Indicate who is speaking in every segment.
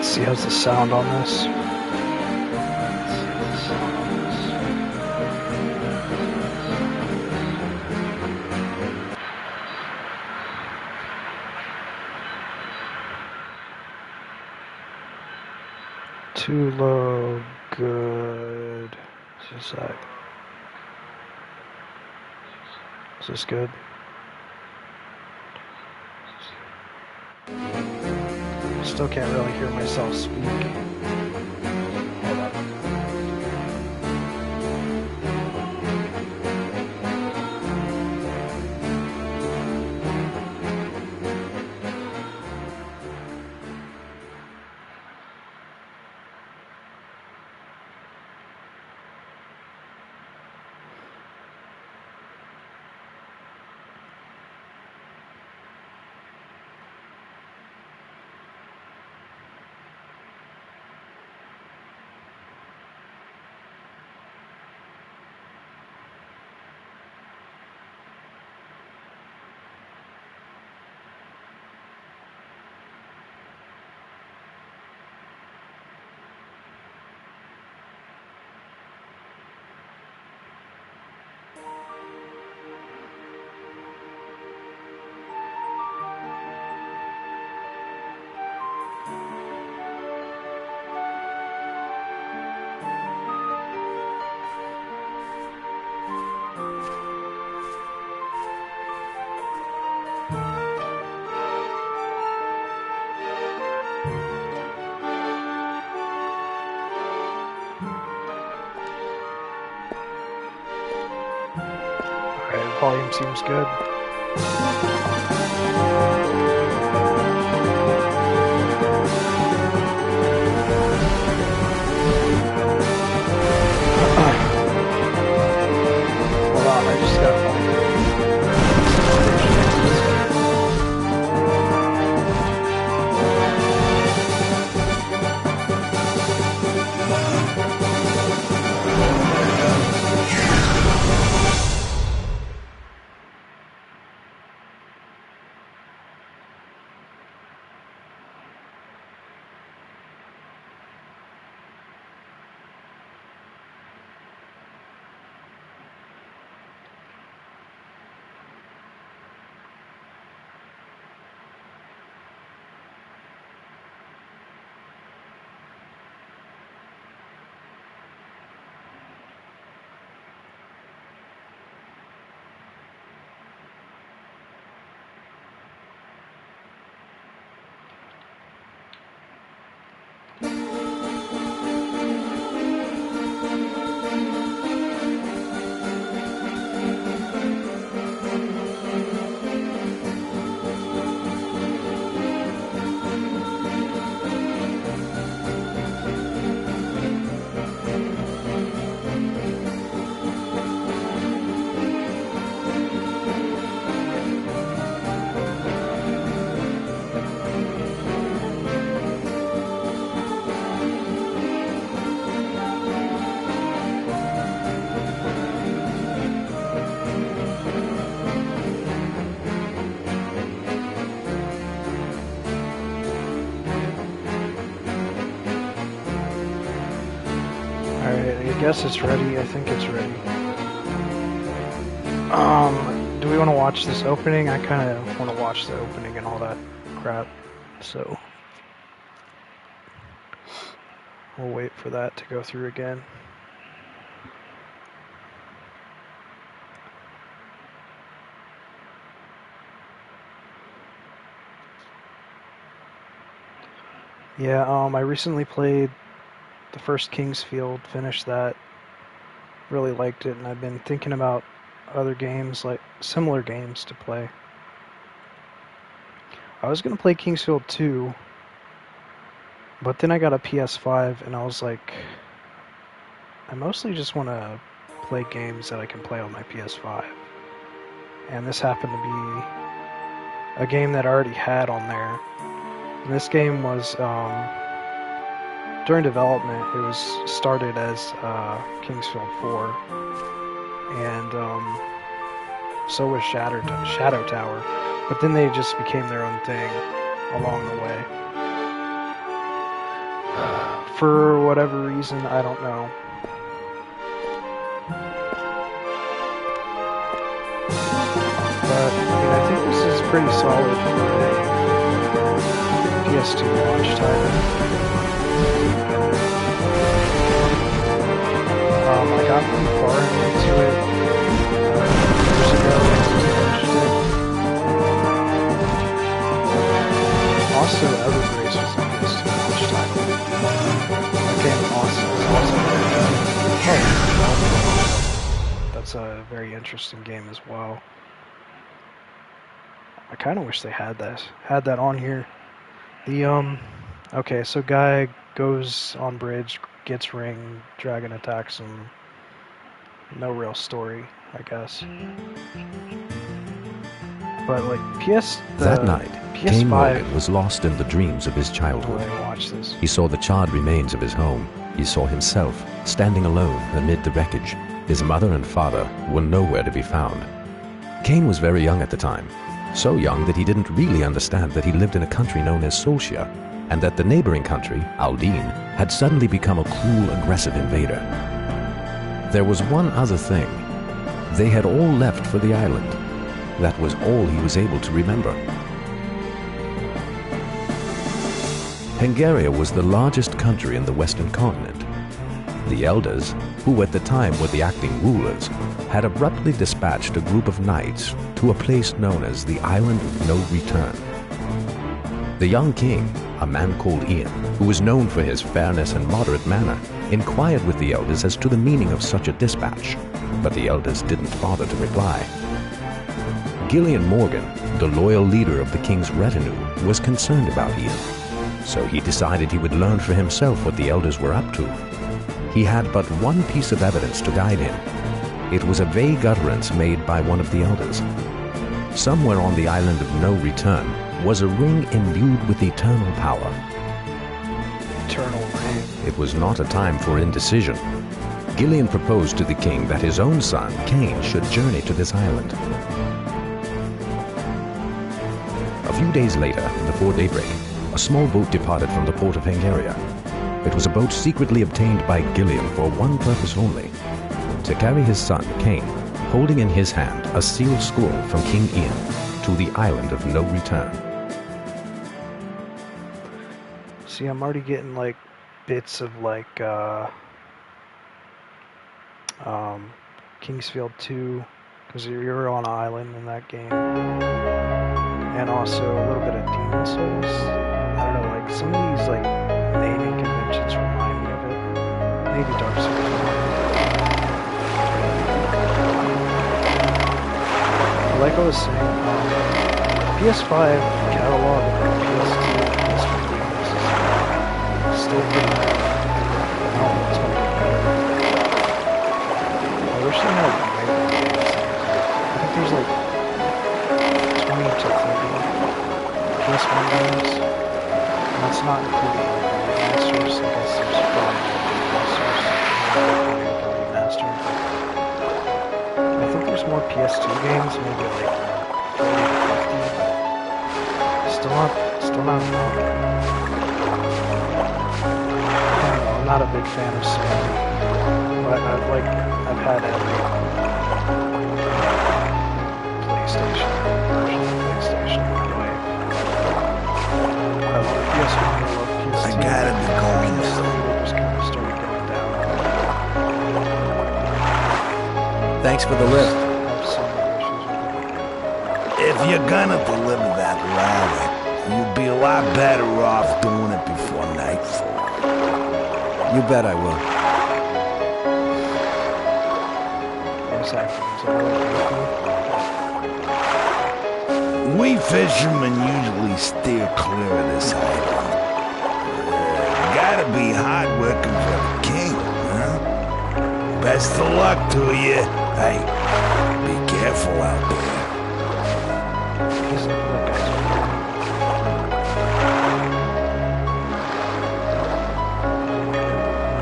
Speaker 1: See how's the sound on this. Too low, good. Just a sec. Is this good? Still can't really hear myself speak. Hold up. Alright, volume seems good. Hold on, I just gotta find it. I guess it's ready. I think it's ready. Do we want to watch this opening? I kind of want to watch the opening and all that crap, so we'll wait for that to go through again. Yeah, I recently played the first Kingsfield, finished that, really liked it, and I've been thinking about other games, like similar games to play. I was gonna play Kingsfield 2, but then I got a PS5 and I was like, I mostly just want to play games that I can play on my PS5. And this happened to be a game that I already had on there. And this game was, during development, it was started as Kingsfield 4. And so was Shadow Tower. But then they just became their own thing along the way. For whatever reason, I don't know. But, I think this is pretty solid for a PS2 launch title. I got pretty far into it years ago when I finished it. Also, Evergrace was a PS2 launch title. That game also is also very good. That's a very interesting game as well. I kind of wish they had that on here. Okay, so guy goes on bridge, gets ring, dragon attacks him. No real story, I guess. But like
Speaker 2: that night, Cain Morgan was lost in the dreams of his childhood.
Speaker 1: Watch this.
Speaker 2: He saw the charred remains of his home. He saw himself standing alone amid the wreckage. His mother and father were nowhere to be found. Cain was very young at the time. So young that he didn't really understand that he lived in a country known as Solcia, and that the neighboring country, Aldine, had suddenly become a cruel, aggressive invader. There was one other thing. They had all left for the island. That was all he was able to remember. Pangaria was the largest country in the western continent. The elders, who at the time were the acting rulers, had abruptly dispatched a group of knights to a place known as the Island of No Return. The young king, a man called Ian, who was known for his fairness and moderate manner, inquired with the elders as to the meaning of such a dispatch, but the elders didn't bother to reply. Gillian Morgan, the loyal leader of the king's retinue, was concerned about Ian, so he decided he would learn for himself what the elders were up to. He had but one piece of evidence to guide him. It was a vague utterance made by one of the elders. Somewhere on the Island of No Return was a ring imbued with eternal power.
Speaker 1: Eternal ring.
Speaker 2: It was not a time for indecision. Gillian proposed to the king that his own son, Cain, should journey to this island. A few days later, before daybreak, a small boat departed from the port of Pangaria. It was a boat secretly obtained by Gillian for one purpose only: to carry his son, Cain, holding in his hand a sealed scroll from King Ian, to the Island of No Return.
Speaker 1: See, I'm already getting like bits of like Kingsfield 2, because you're on an island in that game, and also a little bit of Demon Souls. I don't know, like some of these like naming conventions remind me of it. Maybe Dark Souls. Like I was saying, PS5 catalog and PS2 and PS3 games is still pretty good. I don't know what's going to get better. I wish they had regular games. I think there's like 20 to 30 PS1 games. And that's not including remasters. I guess there's probably remasters. Remaster. I think there's more PS2 games, maybe like 40 to 50. Still not enough. I don't know, I'm not a big fan of Sony, but I've had every PlayStation version of PlayStation in my life. I love PS1, I love PS2.
Speaker 3: I gotta be going
Speaker 1: PS3 just kind of started going down.
Speaker 4: Thanks for the lift.
Speaker 3: If you're gonna deliver that ladder, you'd be a lot better off doing it before nightfall.
Speaker 4: You bet I will.
Speaker 3: We fishermen usually steer clear of this island. Gotta be hard working for the king, huh? Best of luck to you. Hey, be careful out there.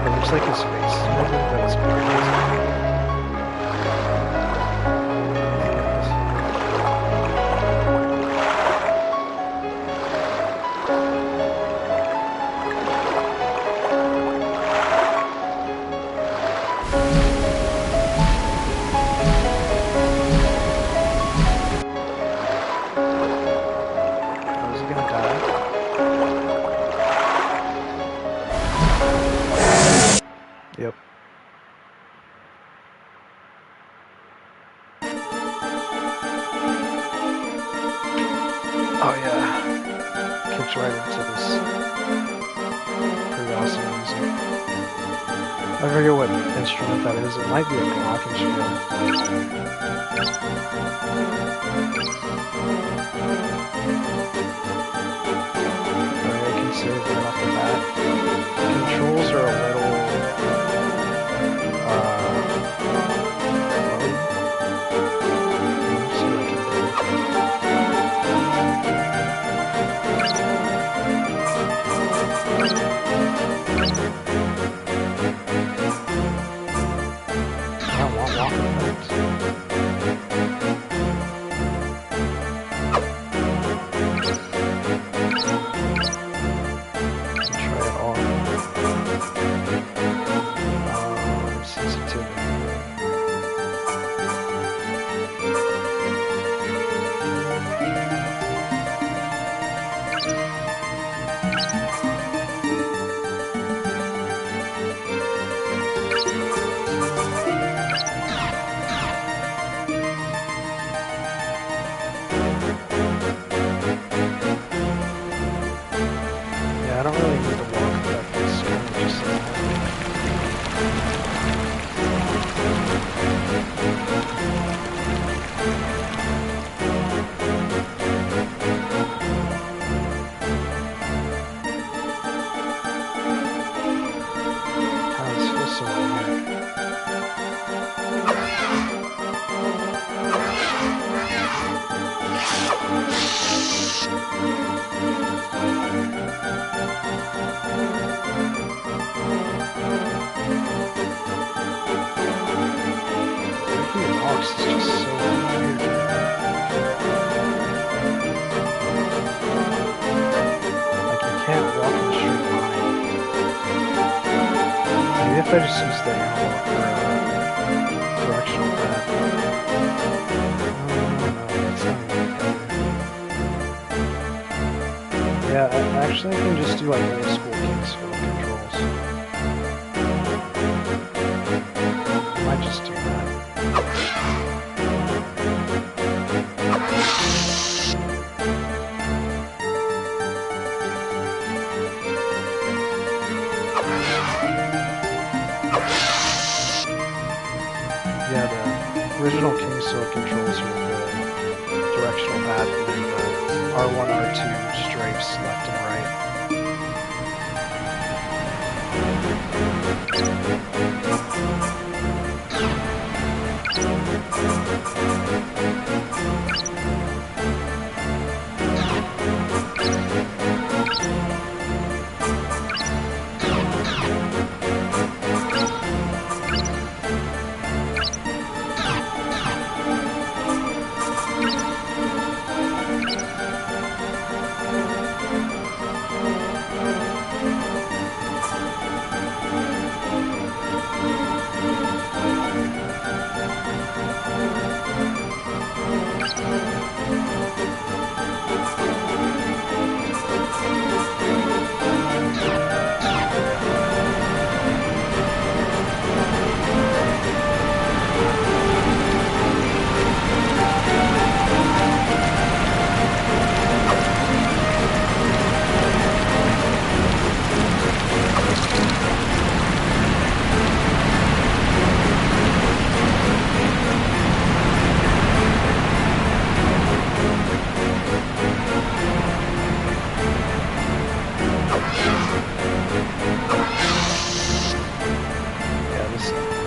Speaker 1: It looks like his face is moving, but his beard isn't. Yep. Oh yeah. Kicks right into this pretty awesome music. I forget what instrument that is. It might be a glockenspiel. Alright, I can save right off the bat. The controls are a little low. Let's see what I can do. I want walk effects. Try it all. Sensitivity. Yeah, I don't really need the walk effect. It's kind of just God, this feels so weird. Making the box is just so weird. Like you can't walk in a straight line. Maybe if I just use the analog or directional pad. No, that's not even better. Yeah, actually I can just do like old school Kingsfield controls. I might just do that. Yeah, the original Kingsfield controls are the directional pad and then the R1, R2 stripes left and right.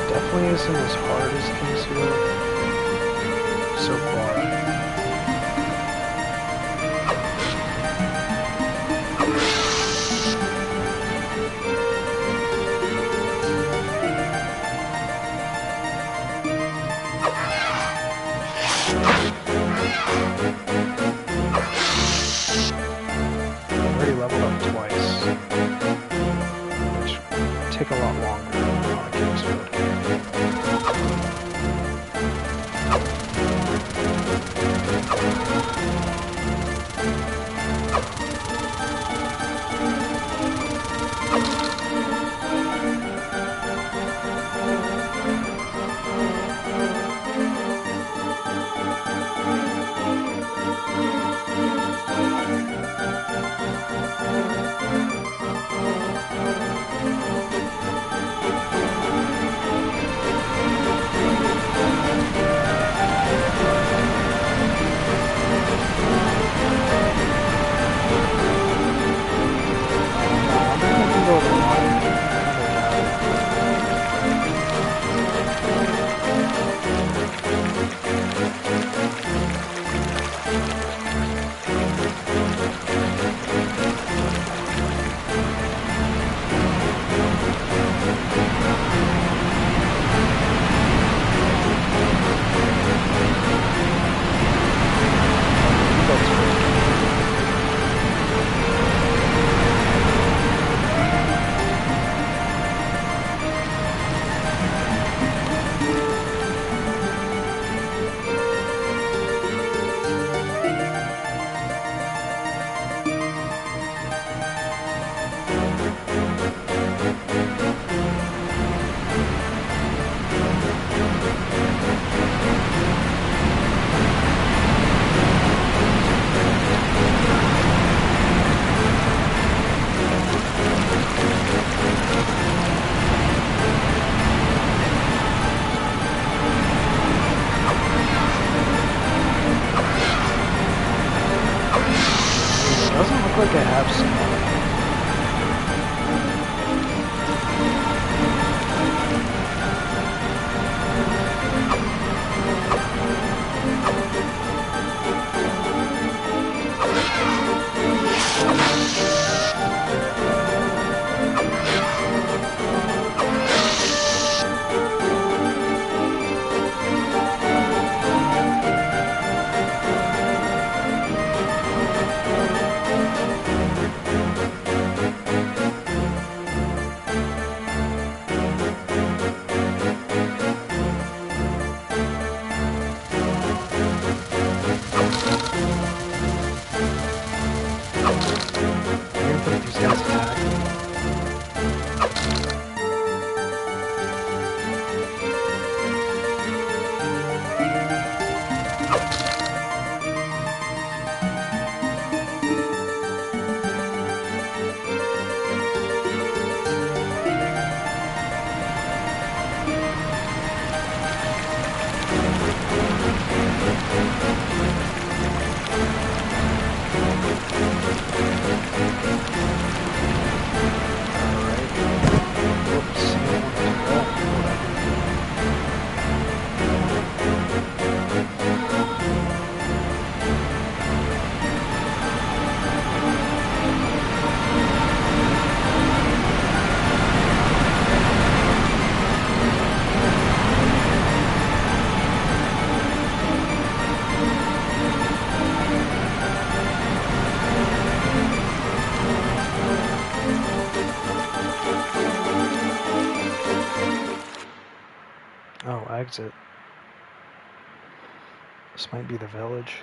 Speaker 1: Definitely isn't as hard as Kingsfield so far. I've already leveled up twice, which would take a lot longer than on a Kingsfield game. exit. This might be the village.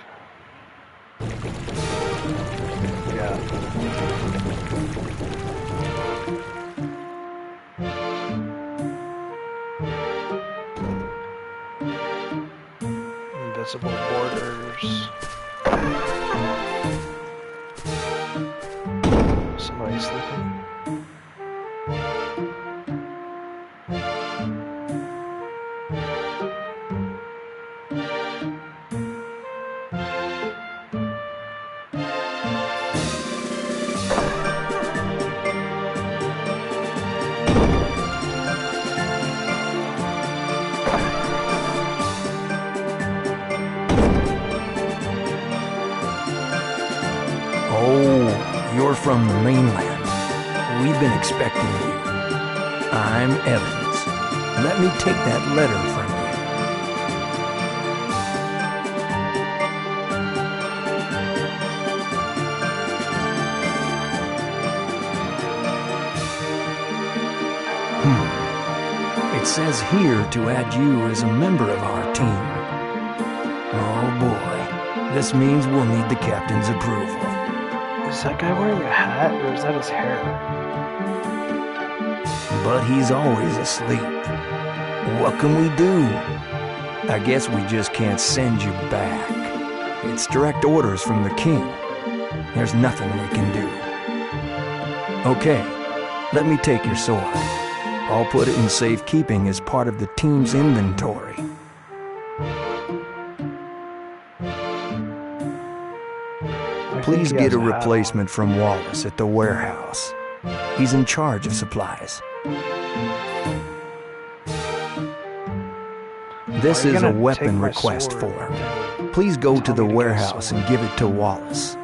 Speaker 1: Yeah. Invisible borders. Somebody sleeping.
Speaker 5: Oh, you're from the mainland. We've been expecting you. I'm Evans. Let me take that letter from you. It says here to add you as a member of our team. Oh boy, this means we'll need the captain's approval.
Speaker 1: Is that guy wearing a hat, or is that his hair?
Speaker 5: But he's always asleep. What can we do? I guess we just can't send you back. It's direct orders from the king. There's nothing we can do. Okay, let me take your sword. I'll put it in safekeeping as part of the team's inventory. Please get a replacement from Wallace at the warehouse. He's in charge of supplies. This is a weapon request form. Please go to the warehouse and give it to Wallace.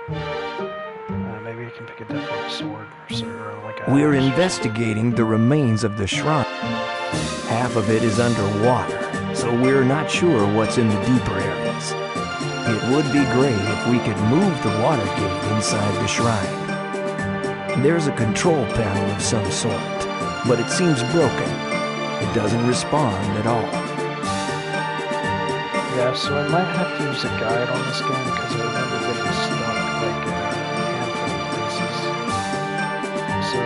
Speaker 1: Maybe I can pick a different sword or like a...
Speaker 5: We're investigating the remains of the shrine. Half of it is underwater, so we're not sure what's in the deeper areas. It would be great if we could move the water gate inside the shrine. There's a control panel of some sort, but it seems broken. It doesn't respond at all.
Speaker 1: Yeah, so I might have to use a guide on this game because I remember getting stuck like in a handful of places. So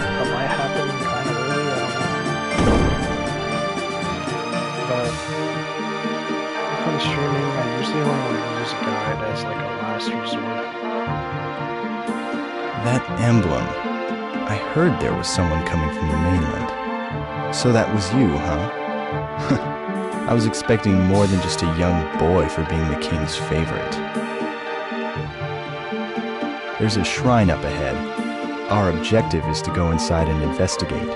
Speaker 1: that might happen kind of early, I don't know. But if I'm streaming, I usually only want to use a guide as like a last resort.
Speaker 6: That emblem. I heard there was someone coming from the mainland. So that was you, huh? I was expecting more than just a young boy for being the king's favorite. There's a shrine up ahead. Our objective is to go inside and investigate,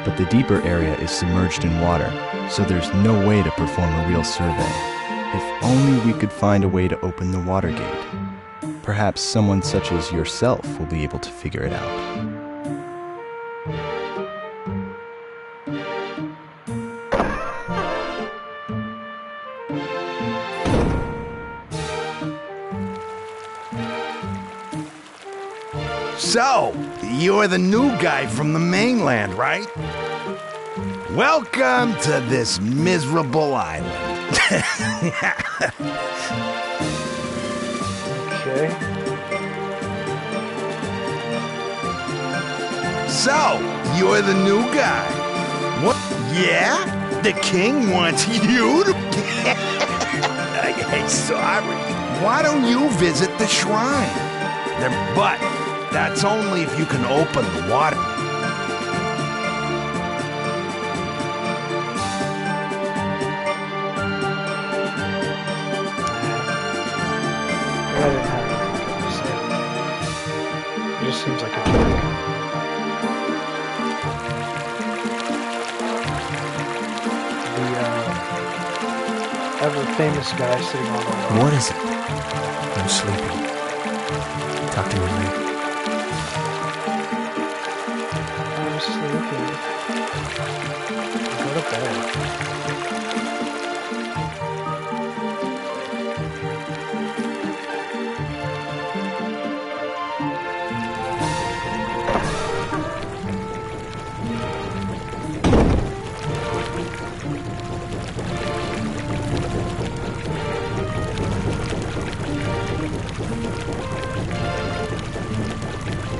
Speaker 6: but the deeper area is submerged in water, so there's no way to perform a real survey. If only we could find a way to open the water gate. Perhaps someone such as yourself will be able to figure it out.
Speaker 3: So, you're the new guy from the mainland, right? Welcome to this miserable island.
Speaker 1: Okay.
Speaker 3: So, you're the new guy. What? Yeah? The king wants you to... Hey, sorry. Why don't you visit the shrine? But that's only if you can open the water.
Speaker 1: I didn't have anything good to say. It just seems like a joke. The ever-famous guy sitting on the wall.
Speaker 5: What is it? I'm sleeping. Talk to you later.
Speaker 1: I'm sleeping. Go to bed.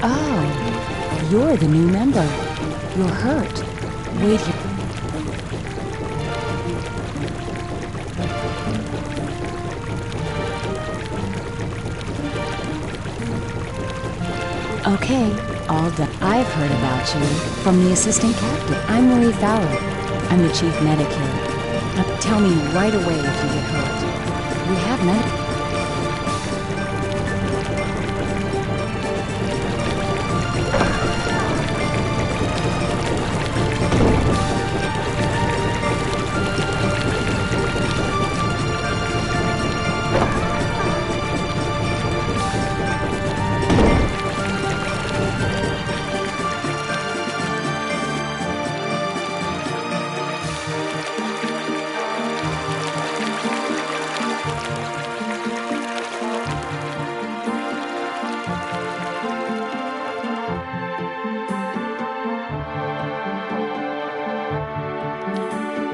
Speaker 7: Oh, you're the new member. You're hurt. Wait here. Okay, all done. I've heard about you from the assistant captain. I'm Marie Fowler. I'm the chief medic here. Now tell me right away if you get hurt. We have medic.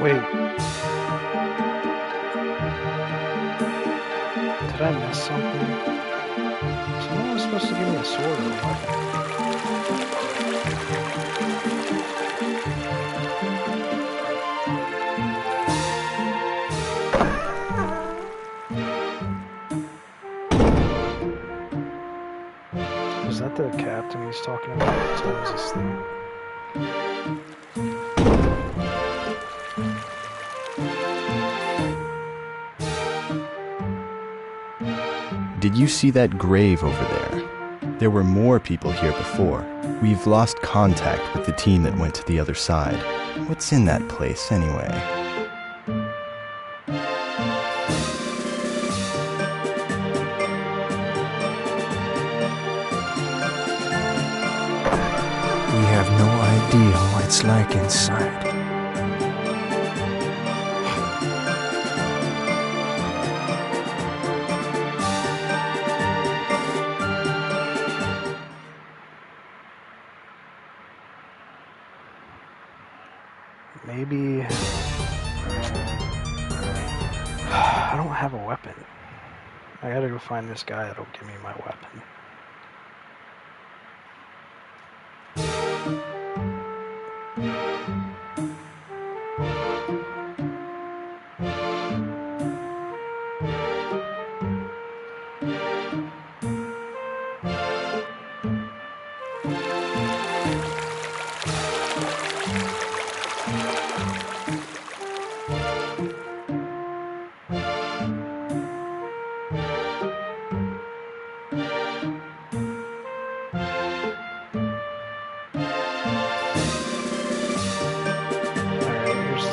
Speaker 1: Wait. Did I miss something? Someone was supposed to give me a sword or what? Is that the captain he's talking about? What is this thing?
Speaker 6: Did you see that grave over there? There were more people here before. We've lost contact with the team that went to the other side. What's in that place, anyway?
Speaker 5: We have no idea what it's like inside.
Speaker 1: Maybe... I don't have a weapon. I gotta go find this guy that'll give me my weapon.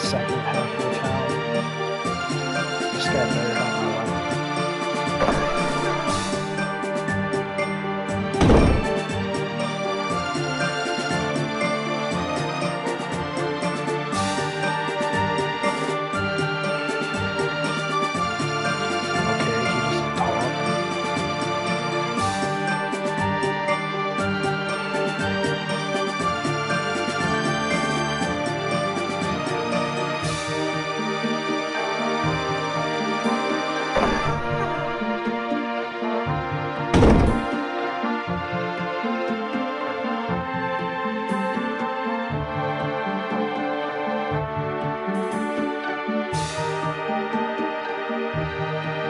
Speaker 1: Second half of the town. This guy better have my weapon. Okay, he doesn't talk.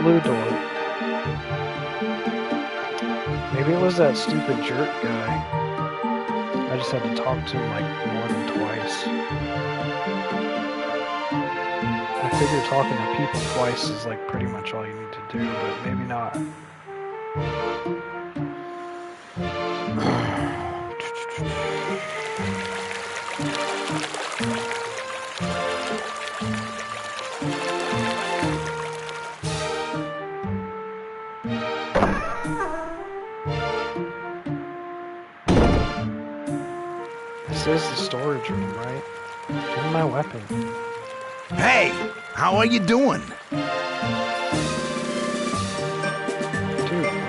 Speaker 1: Blue door. Maybe it was that stupid jerk guy. I just had to talk to him like more than twice. I figure talking to people twice is like pretty much all you need to do, but maybe not. This is the storage room, right? Give me my weapon.
Speaker 3: Hey, how are you doing?
Speaker 1: Dude,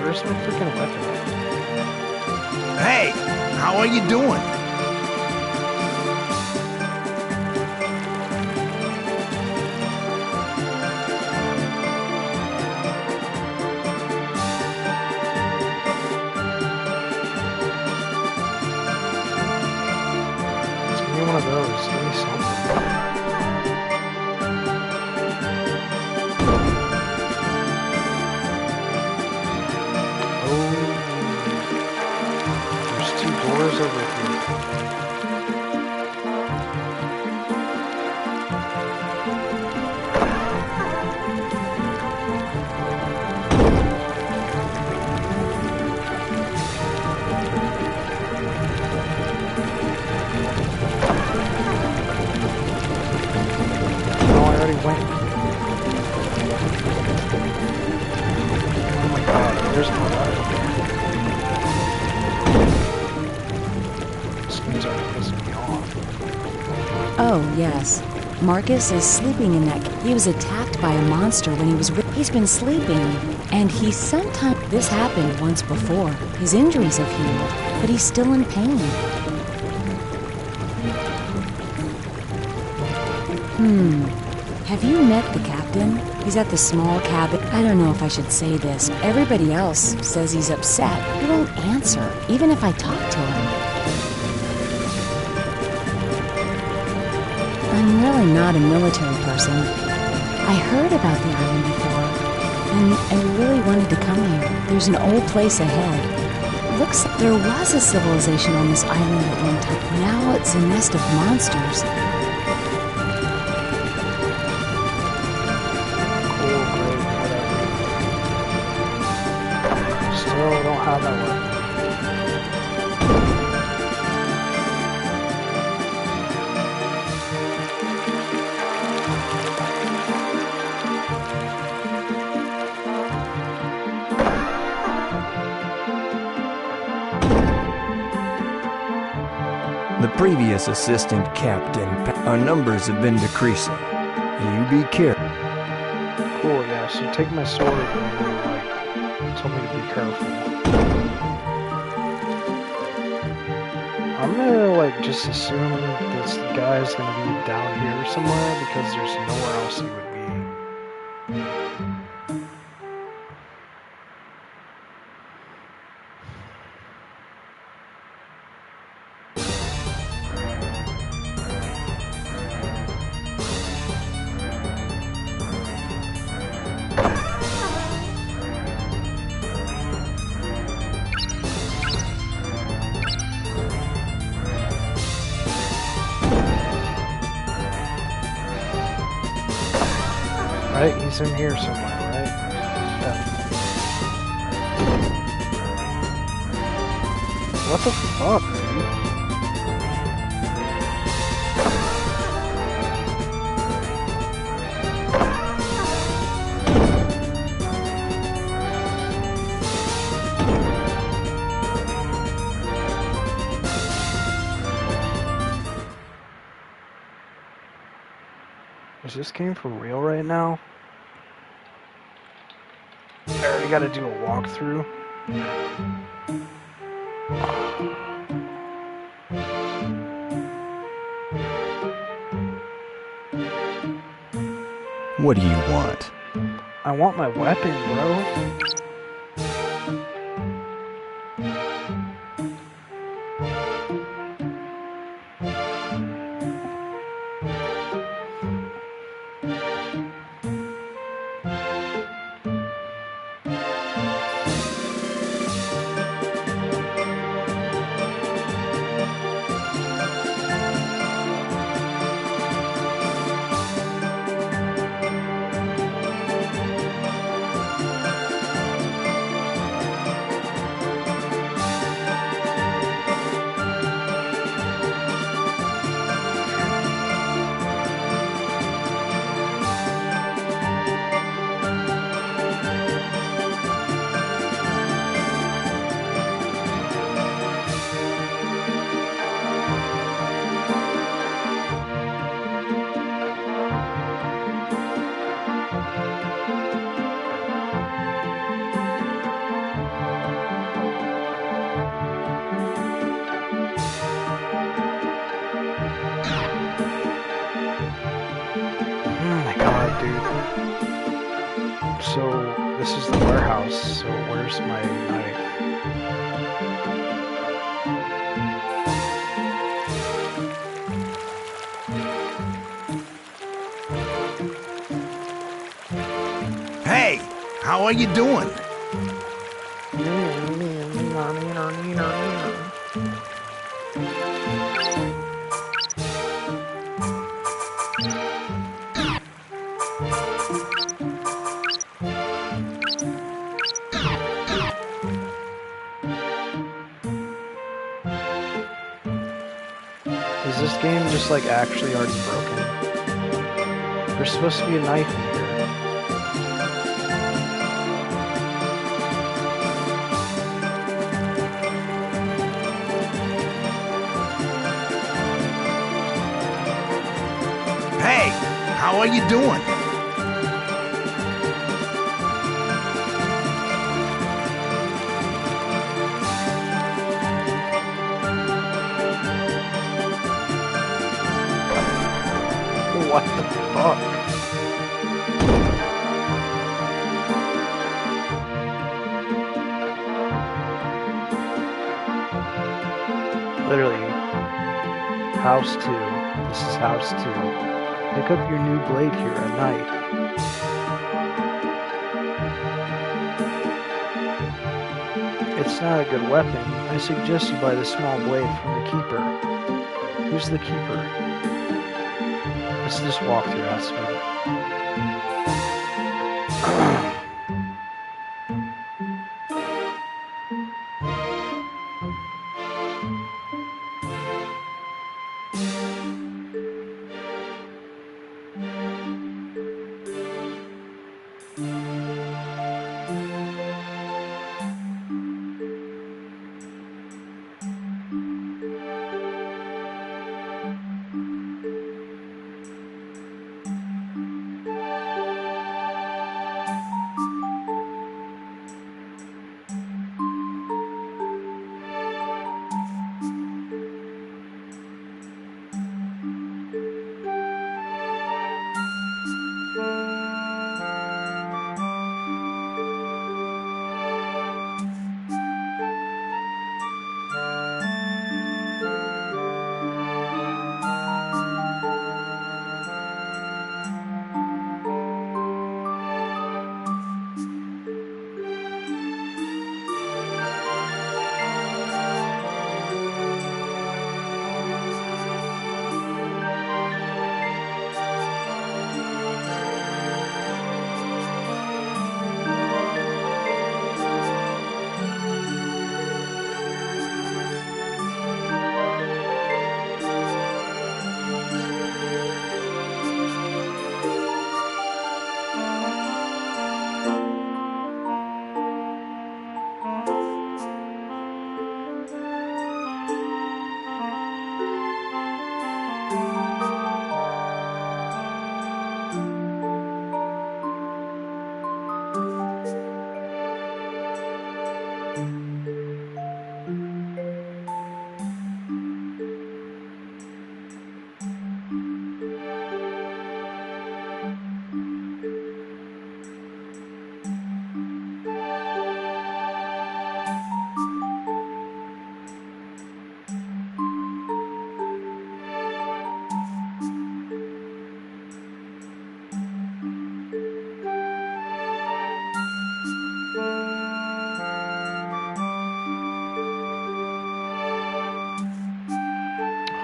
Speaker 1: where's my freaking weapon at?
Speaker 3: Hey, how are you doing?
Speaker 1: one of those. Give me something. There's 2 doors over here. No, I already went. Oh my god, there's no light. This game's already pissing me off.
Speaker 7: Oh, yes. Marcus is sleeping in that. He was attacked by a monster when he was. He's been sleeping, and he sometimes. This happened once before. His injuries have healed, but he's still in pain. Have you met the captain? He's at the small cabin. I don't know if I should say this. Everybody else says he's upset. He won't answer, even if I talk to him. I'm really not a military person. I heard about the island before, and I really wanted to come here. There's an old place ahead. Looks like there was a civilization on this island at one time. Now it's a nest of monsters.
Speaker 1: Cool, great, whatever. Still don't have that weapon.
Speaker 5: The previous assistant captain, our numbers have been decreasing. You be careful.
Speaker 1: Cool, yeah, so take my sword and, told me to be careful. I'm gonna, just assume this guy's gonna be down here somewhere because there's nowhere else he would be. Right? He's in here somewhere, right? Yeah. What the fuck, dude? Is this game for real right now? I already gotta do a walkthrough.
Speaker 6: What do you want?
Speaker 1: I want my weapon, bro. So, this is the warehouse, so where's my knife?
Speaker 3: how are you doing?
Speaker 1: Is this game just like actually already broken? There's supposed to be a knife in here.
Speaker 3: Hey, how are you doing?
Speaker 1: What the fuck? Literally, house 2. This is house 2. Pick up your new blade here at night. It's not a good weapon. I suggest you buy the small blade from the keeper. Who's the keeper? Let's just walk through Aspen.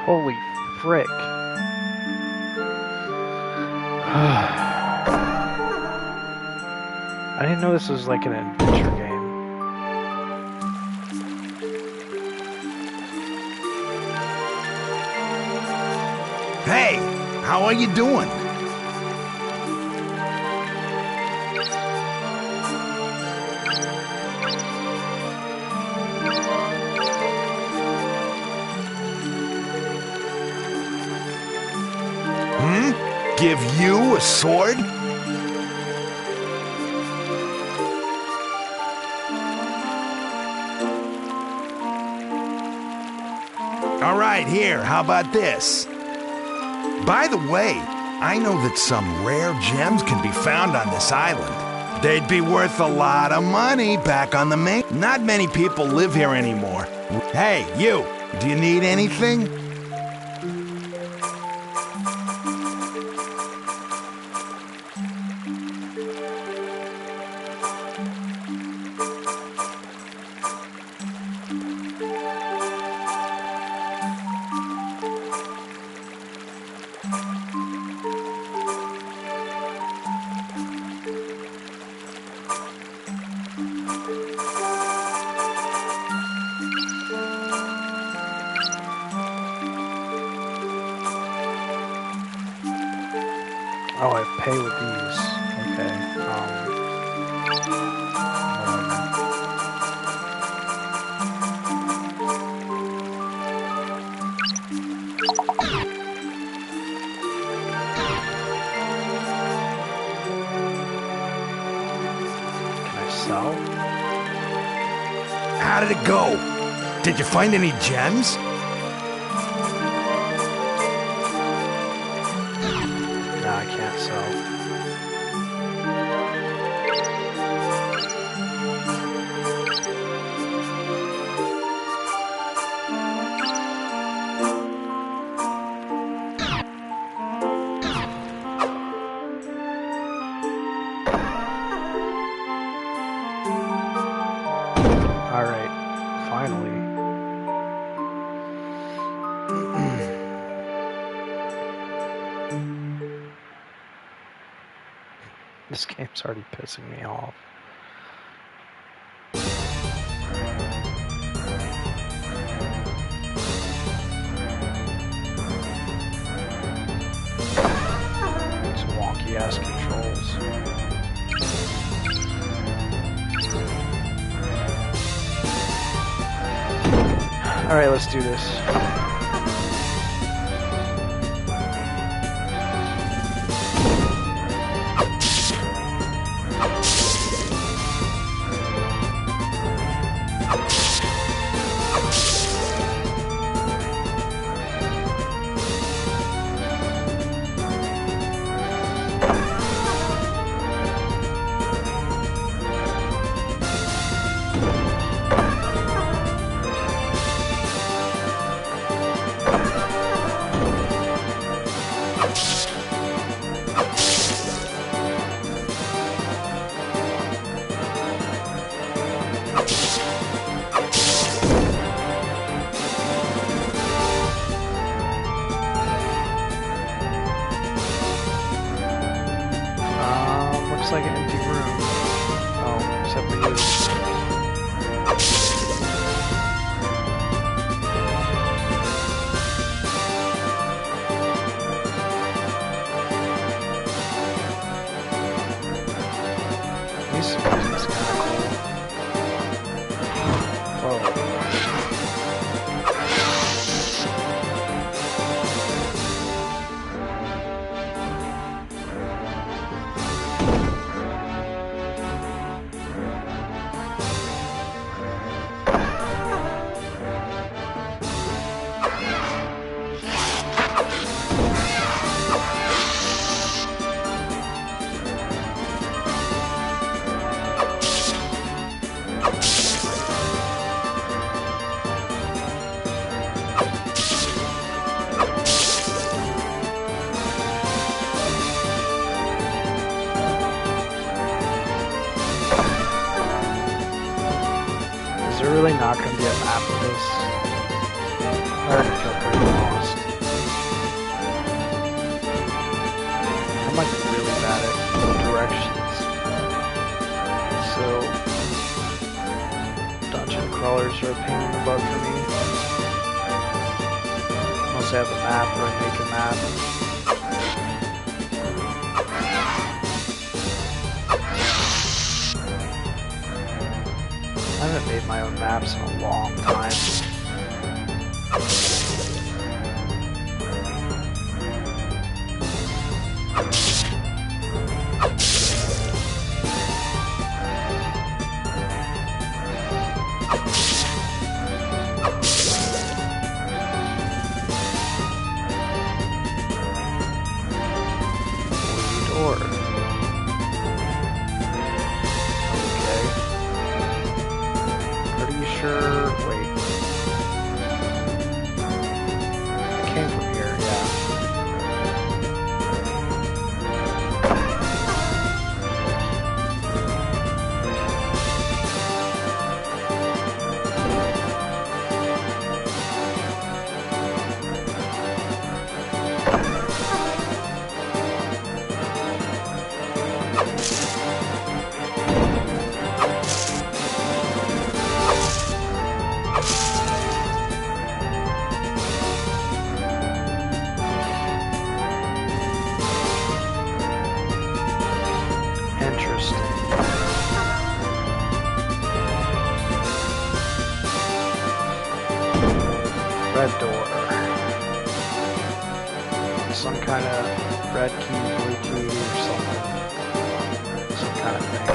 Speaker 1: Holy frick. I didn't know this was like an adventure game.
Speaker 3: Hey, how are you doing? Give you a sword? All right, here, how about this? By the way, I know that some rare gems can be found on this island. They'd be worth a lot of money back on the main. Not many people live here anymore. Hey, you, do you need anything?
Speaker 1: Oh, I pay with these. Okay. Can I sell?
Speaker 3: How did it go? Did you find any gems?
Speaker 1: No, I can't sell. Alright, finally. This game's already pissing me off. These wonky ass controls. Alright, let's do this. Looks like an empty room. Oh, except for you. This is kind of cool. Whoa. Is there really not going to be a map of this? I already feel pretty lost. I'm like really bad at directions. So, dungeon crawlers are a pain in the butt for me. Unless I have a map or I make a map. I haven't made my own maps in a long time. Door. Sure, wait. some kind of red key, blue key, or something. Some kind of thing.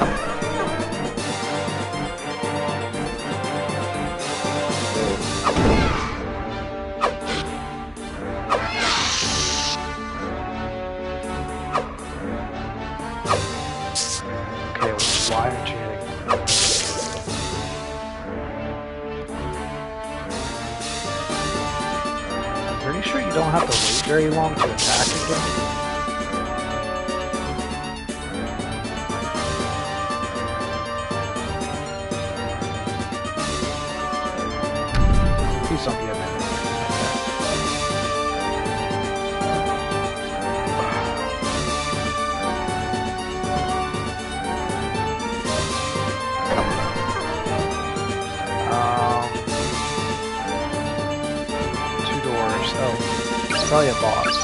Speaker 1: Okay, well, why aren't you hitting? I'm pretty sure you don't have to wait very long to attack again. Please don't be a minute. Two doors. Oh, it's probably a boss.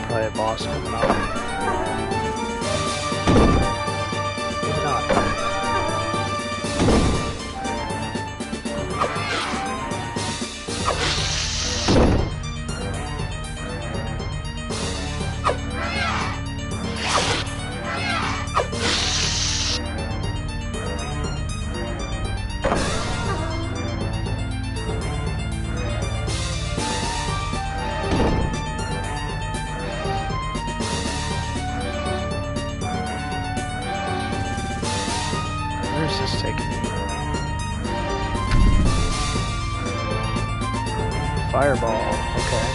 Speaker 1: Probably a boss coming up. Maybe not. Where's this taking me? Fireball, okay.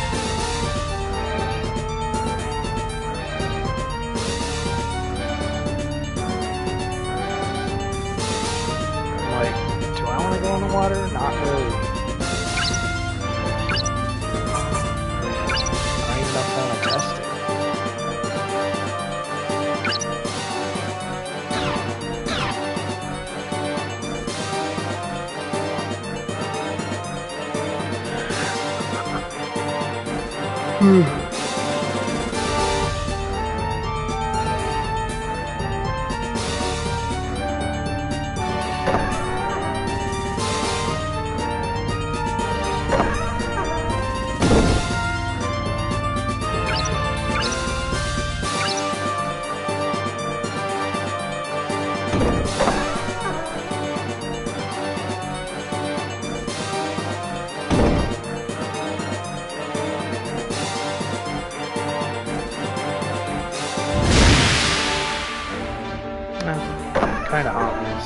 Speaker 1: I'm like, do I want to go in the water? Not really. I don't even know if I want to test it. Kind of obvious.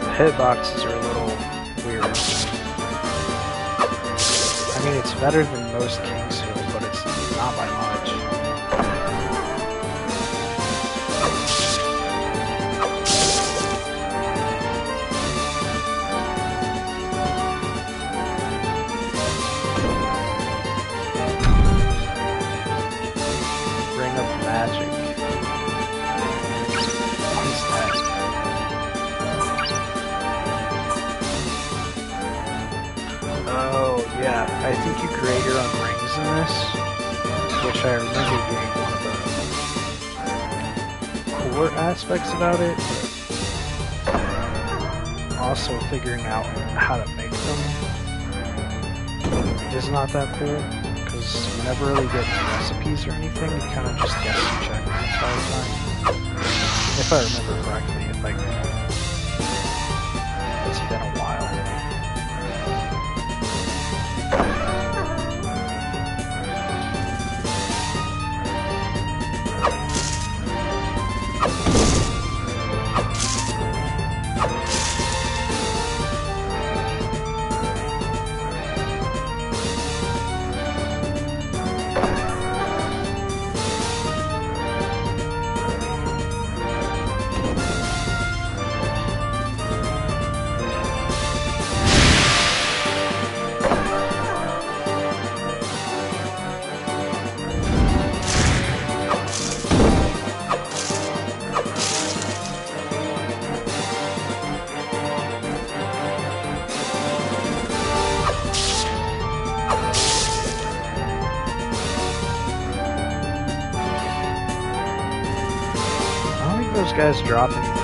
Speaker 1: The hitboxes are a little weird. I mean, it's better than most Kingsfield, but it's not by much. Ring of Magic. What is that? Oh, yeah. I think you create your own rings in this, which I remember being one of the cooler aspects about it, but also figuring out how to make them is not that cool. Because you never really get recipes or anything, you kind of just guess and check the entire time. If I remember correctly, it's been a while. guys drop anything?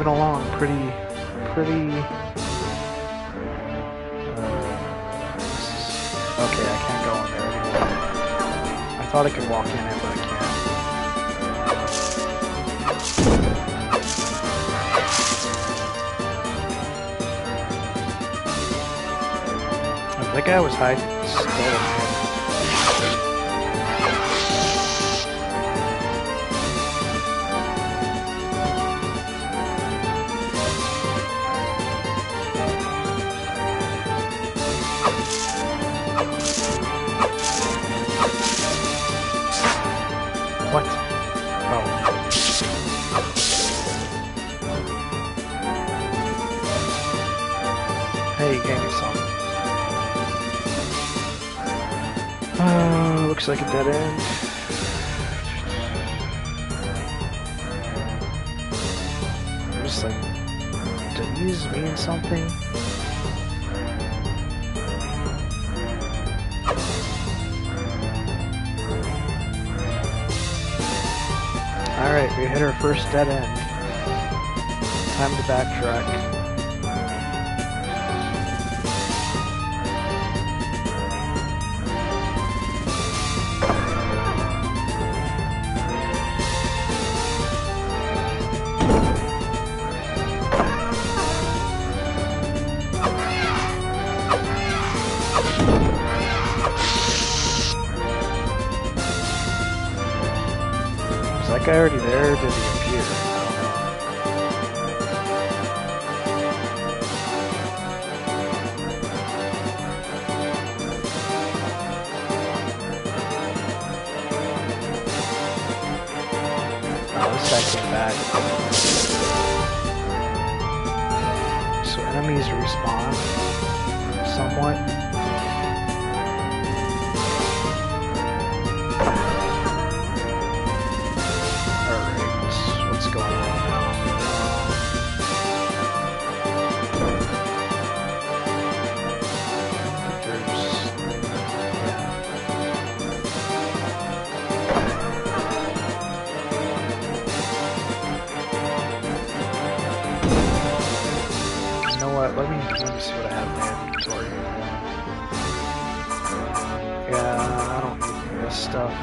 Speaker 1: Along pretty okay, I can't go in there anymore. I thought I could walk in it, but I can't. That guy was hiding still. What? Oh. Hey, you gave me some. Looks like a dead end. Just like, do these mean something? Alright, we hit our first dead end. Time to backtrack. Was that guy already there, or did he appear? Oh, this guy came back. So enemies respawn somewhat. Let me see what I have in my inventory. Yeah, I don't need any of this stuff.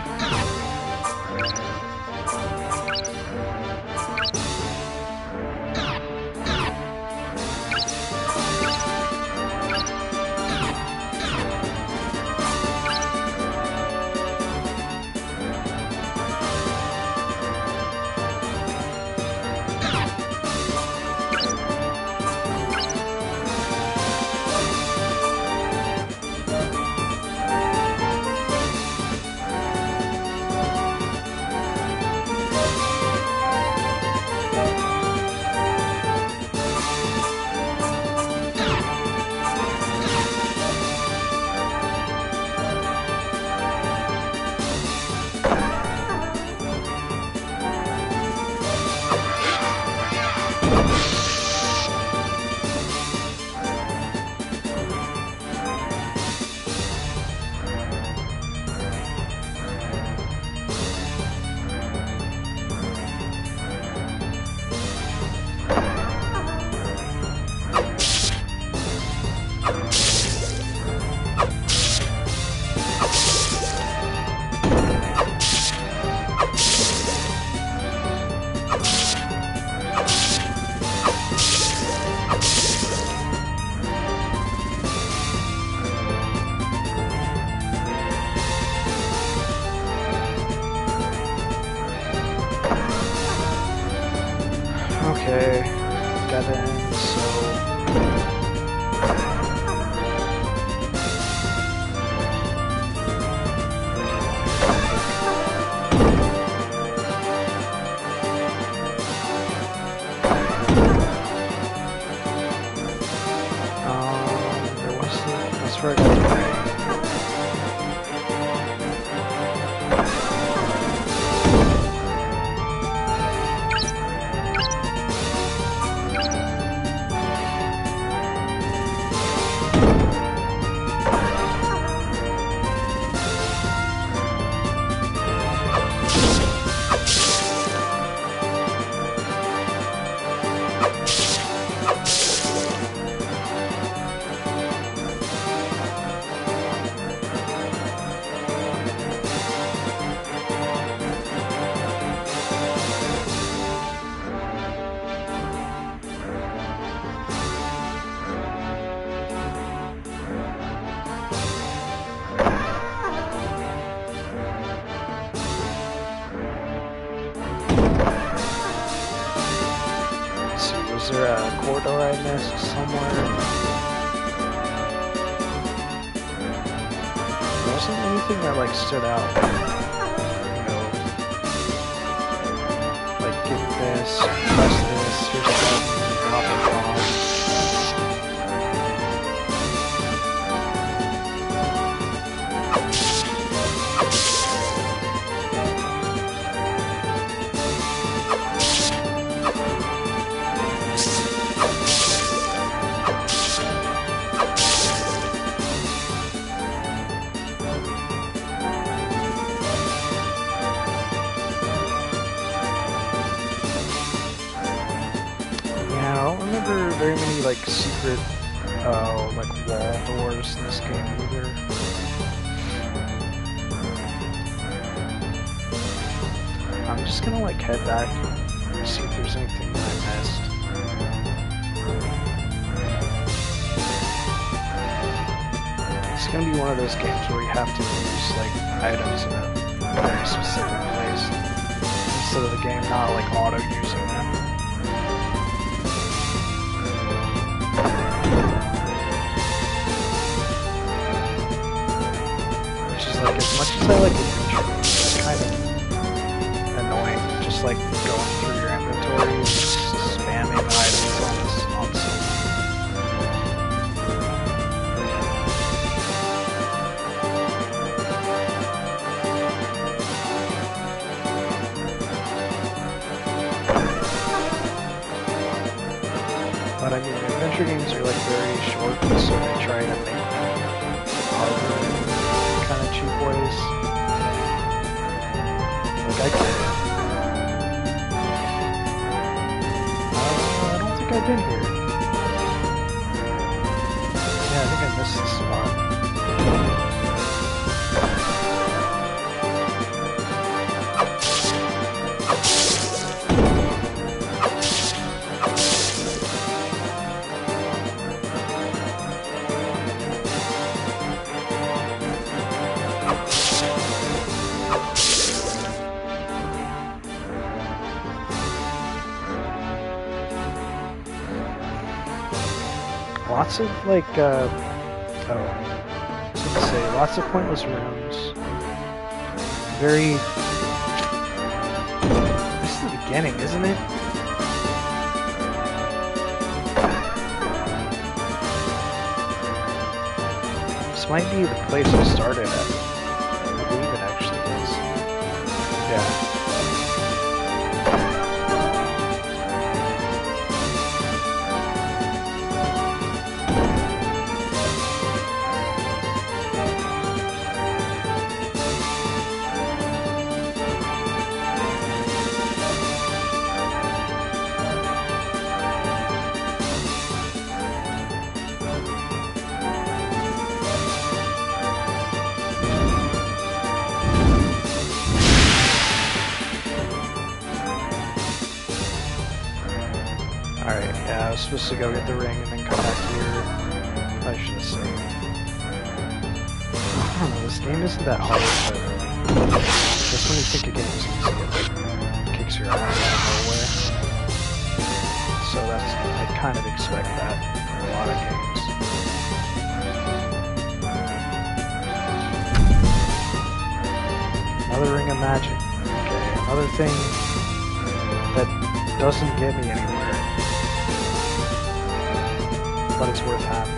Speaker 1: Okay, got in, so... Is there a corridor I missed somewhere? There wasn't anything that like stood out. You know, like get this, press this, here's a button, pop it off. Very many like secret like wall doors in this game either. I'm just gonna like head back and see if there's anything that I missed. It's gonna be one of those games where you have to use like items in a very specific place instead of the game not like auto using them. Like, as much as I like adventure, it's kind of annoying just like going through your inventory and just spamming items on scene. But I mean, adventure games are like very short, so they try to make them harder. Kind of cheap ways. Like I did. I don't think I've been here. Yeah, I think I missed this spot. Lots of like, lots of pointless rooms. Very. This is the beginning, isn't it? This might be the place I started at. I believe it actually is. Yeah. Alright, yeah, I was supposed to go get the ring and then come back here. I should have saved. I don't know, this game isn't that hard, but just when you think a game's easy, it like, kicks your ass out of nowhere. So that's, I kind of expect that for a lot of games. Another ring of magic. Okay, another thing that doesn't get me anywhere. But it's worth having.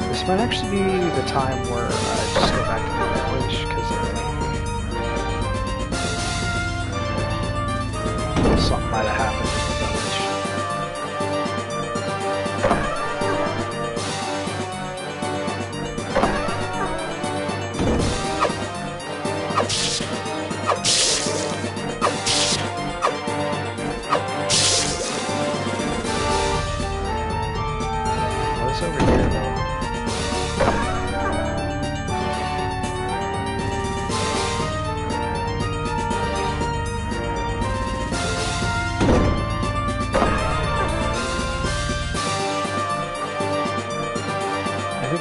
Speaker 1: This might actually be the time where I just go back to the village, because something might have happened in the village.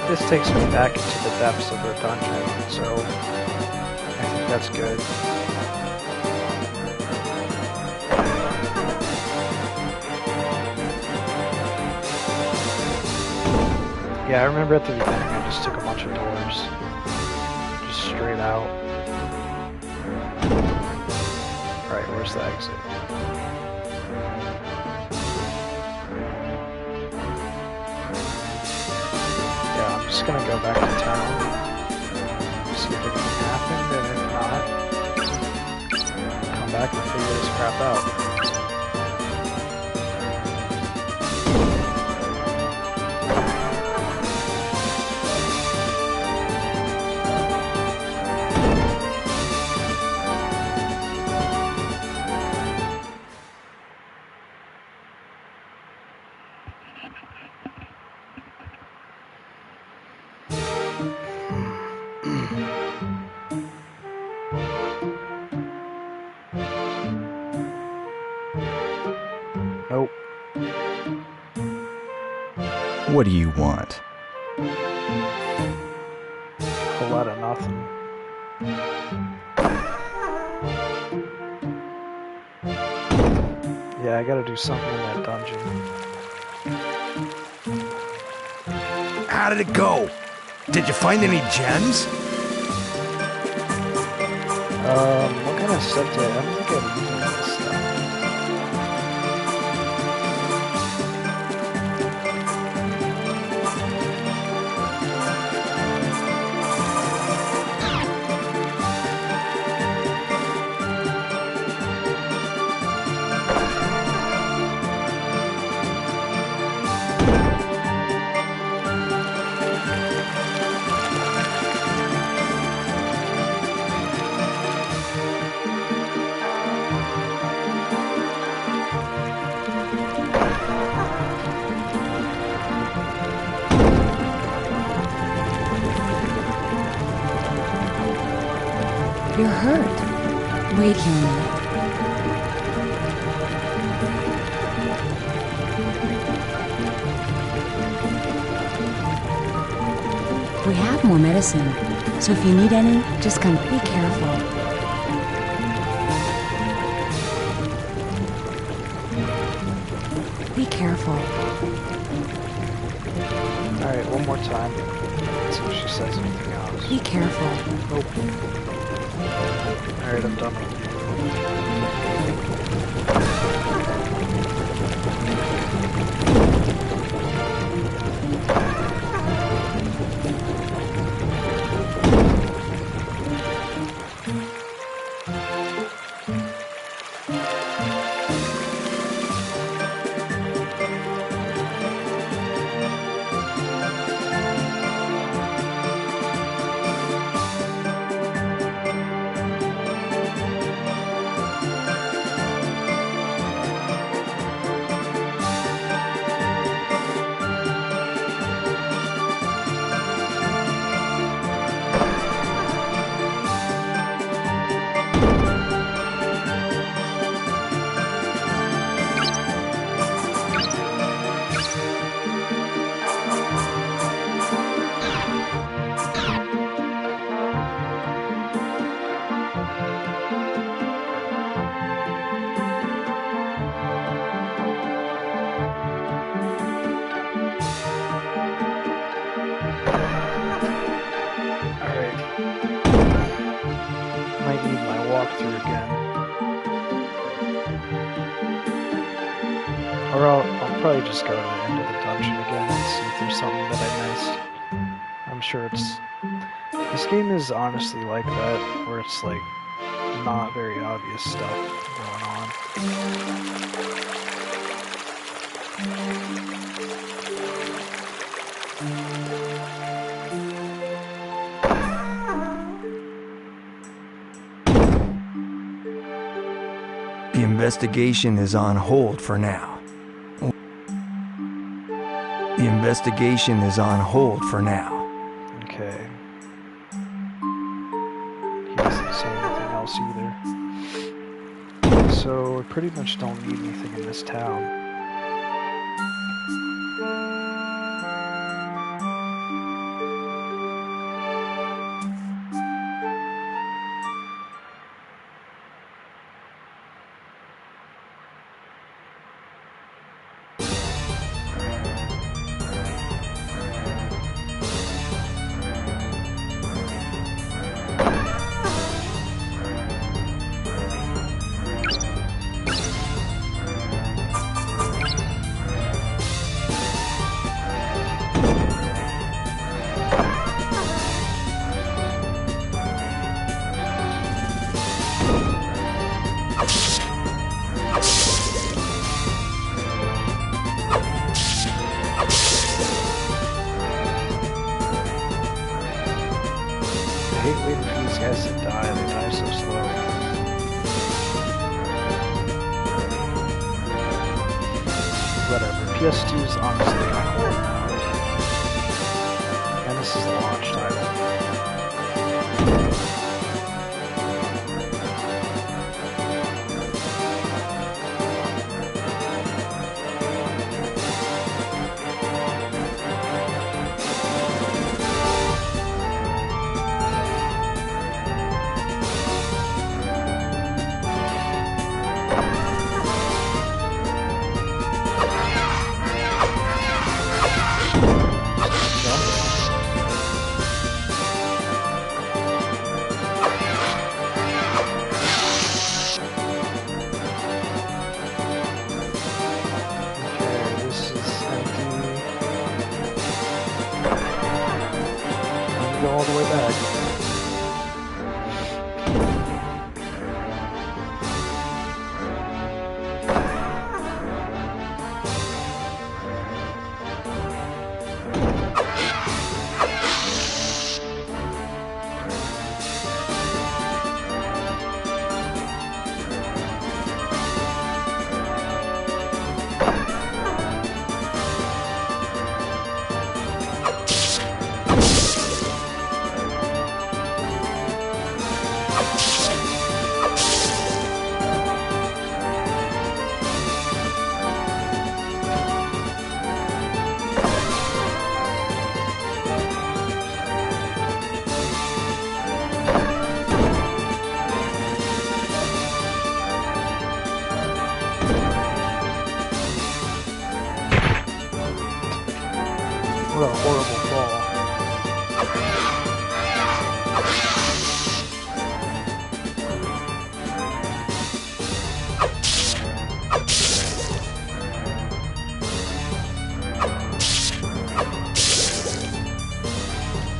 Speaker 1: This takes me back into the depths of the dungeon, so I think that's good. Yeah, I remember at the beginning I just took a bunch of doors. Just straight out. Alright, where's the exit? Yeah, I'm just gonna go back to town. See if anything happened, and if not, come back and figure this crap out. Nope.
Speaker 6: What do you want?
Speaker 1: A whole lot of nothing. Yeah, I gotta do something in that dungeon.
Speaker 3: How did it go? Did you find any gems?
Speaker 1: What kind of stuff did I don't think I have any of this stuff.
Speaker 7: You're hurt. Wait here a minute. We have more medicine, so if you need any, just come. Be careful. Be careful.
Speaker 1: Alright, one more time. Let's see if she says anything else.
Speaker 7: Be careful.
Speaker 1: Nope. Alright, I'm done with walkthrough again. Or I'll probably just go to the end of the dungeon again and see if there's something that I missed. I'm sure it's... This game is honestly like that, where it's like not very obvious stuff going on.
Speaker 5: The investigation is on hold for now. The investigation is on hold for now.
Speaker 1: Okay. He doesn't say anything else either. So, I pretty much don't need anything in this town. PS2 is honestly kind of old now. And this is the launch title. All the way back. What a horrible fall.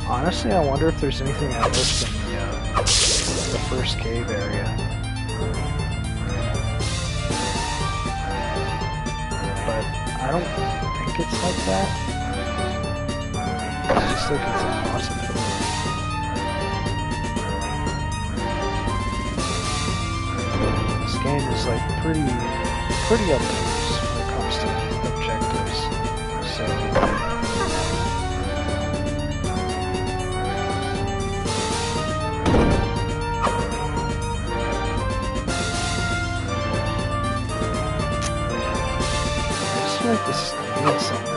Speaker 1: Honestly, I wonder if there's anything I missed in the first cave area. But I don't think it's like that. I just think it's impossible. This game is like pretty obtuse when it comes to objectives. So I just feel like this needs something.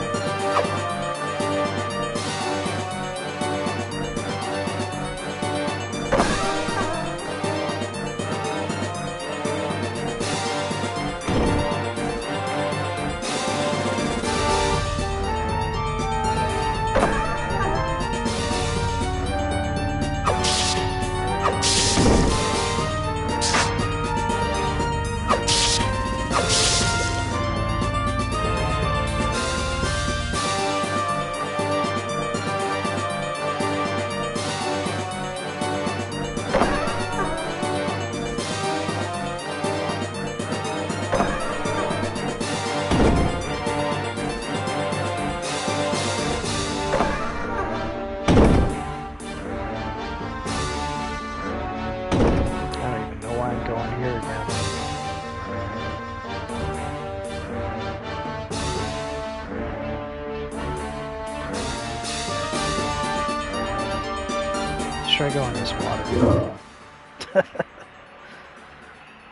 Speaker 1: Try going in this water.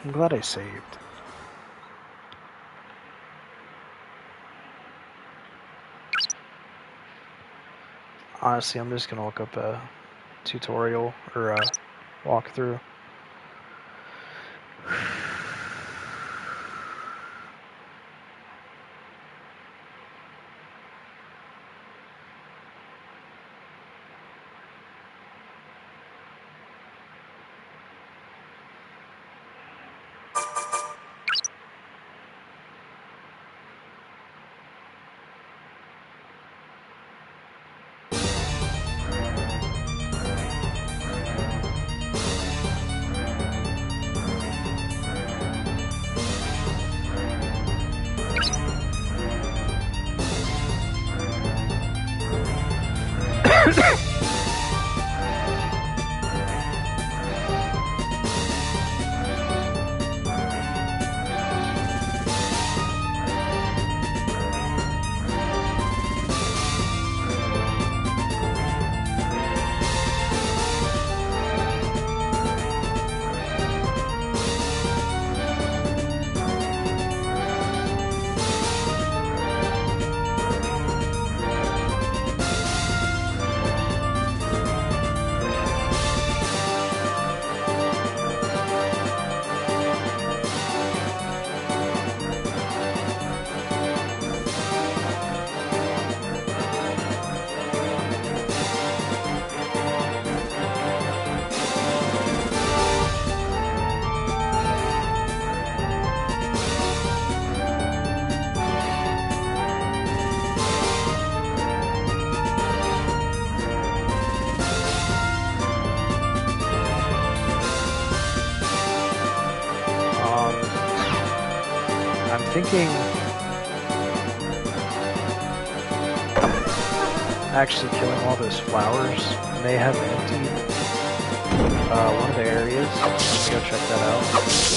Speaker 1: I'm glad I saved. Honestly, I'm just gonna look up a tutorial or a walkthrough. thinking actually killing all those flowers may have emptied one of the areas. Let's go check that out.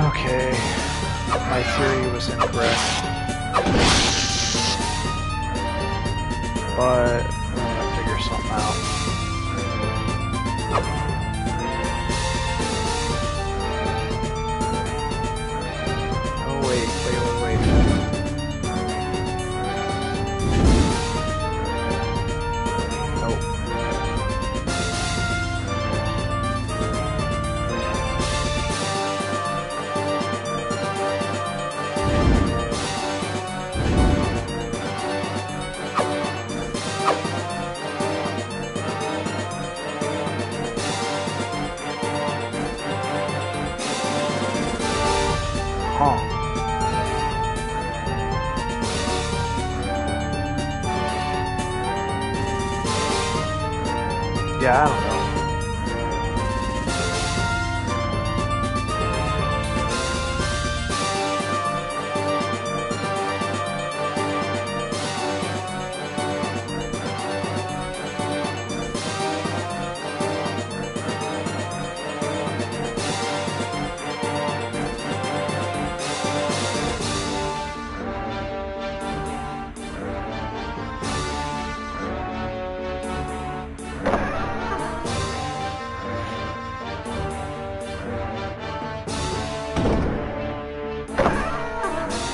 Speaker 1: Okay, my theory was incorrect, but I'm gonna figure something out. Oh wait. Huh. Yeah, I don't know.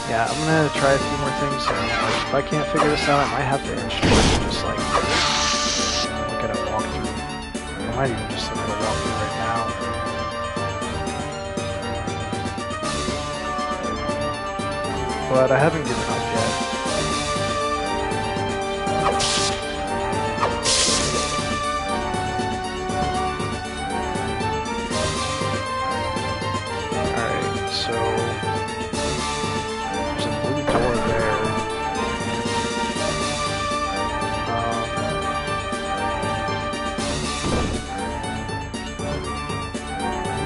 Speaker 1: Yeah, I'm gonna try a few more things, and like, if I can't figure this out, I might have to instrument just like look at a walkthrough. I might even just look at a walkthrough right now. But I haven't given up yet. Alright, so there's a blue door there.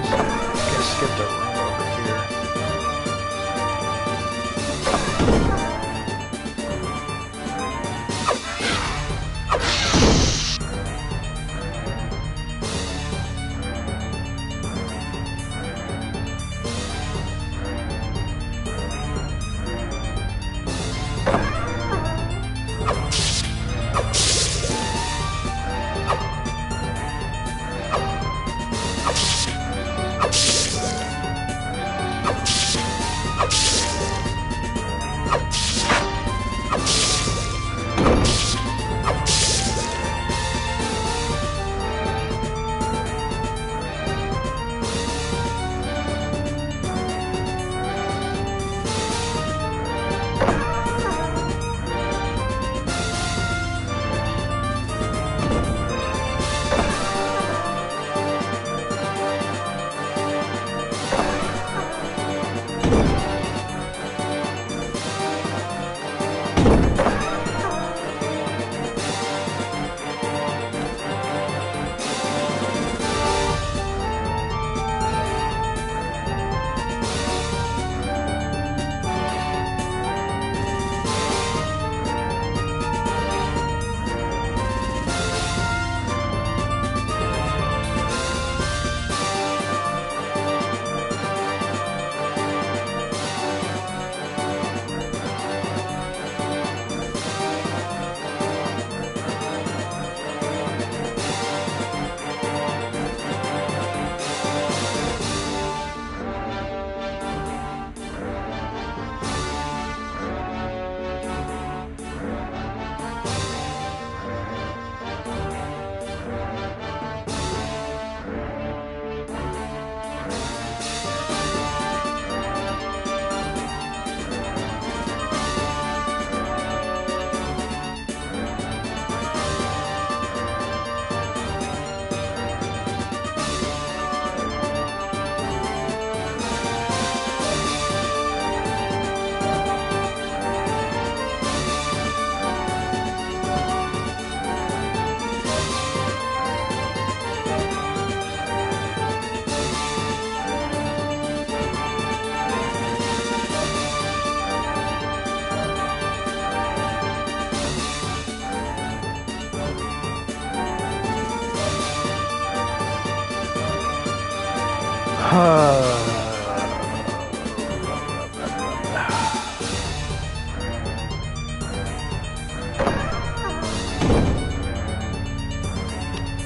Speaker 1: I guess skip the room over here.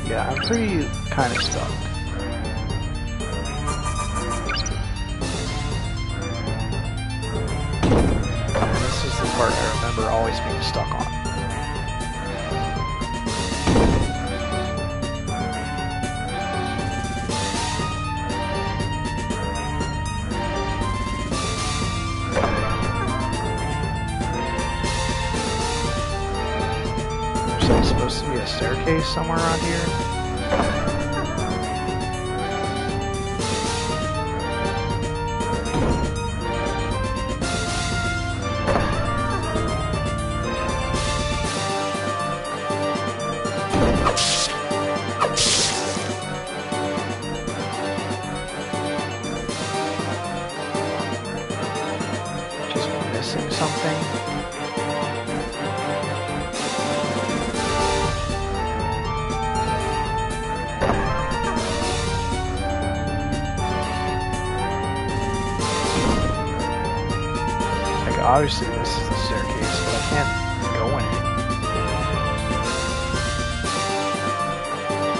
Speaker 1: Yeah, I'm pretty kind of stuck. And this is the part I remember always being stuck on. There's supposed to be a staircase somewhere around here. missing something. Like, obviously this is the staircase, but I can't go in it.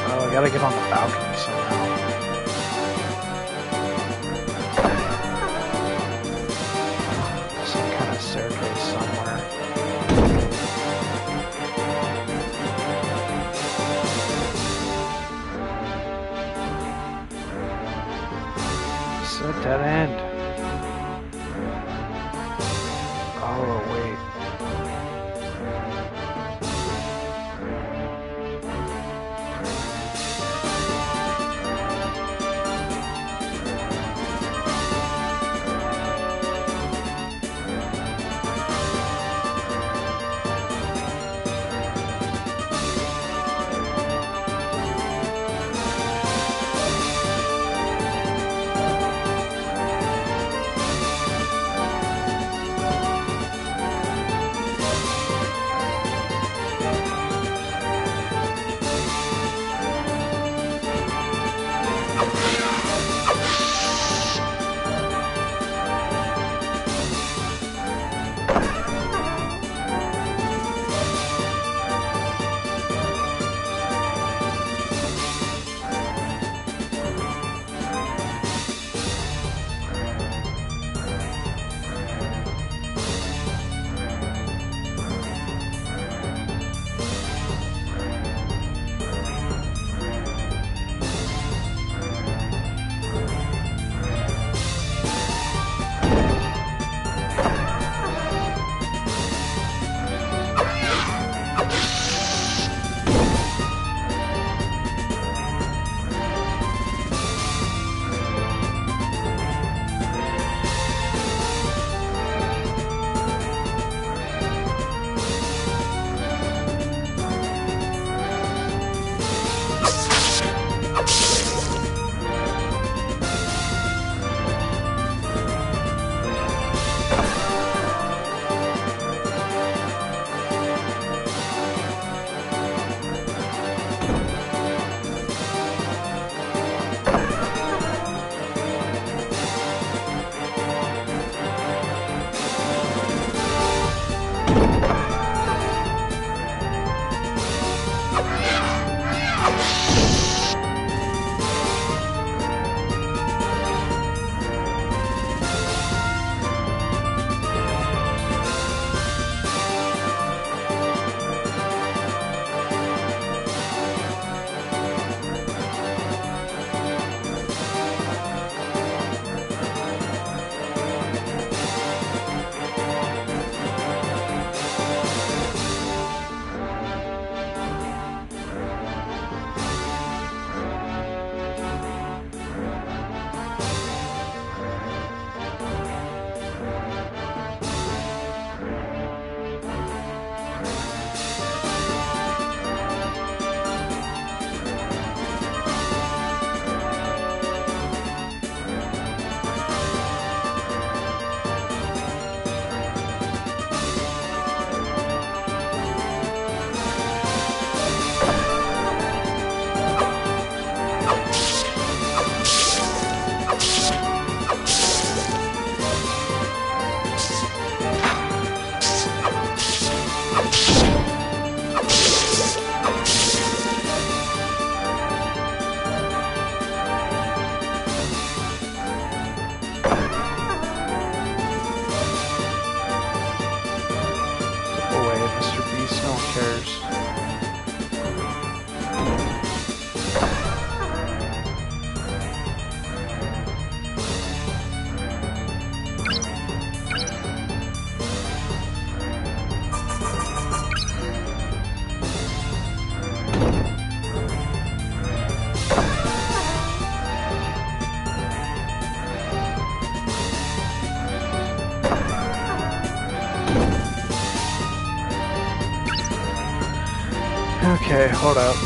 Speaker 1: Oh, I gotta get on the balcony somehow. Some kind of staircase somewhere. It's a dead end. Oh, wait. Okay, hold up.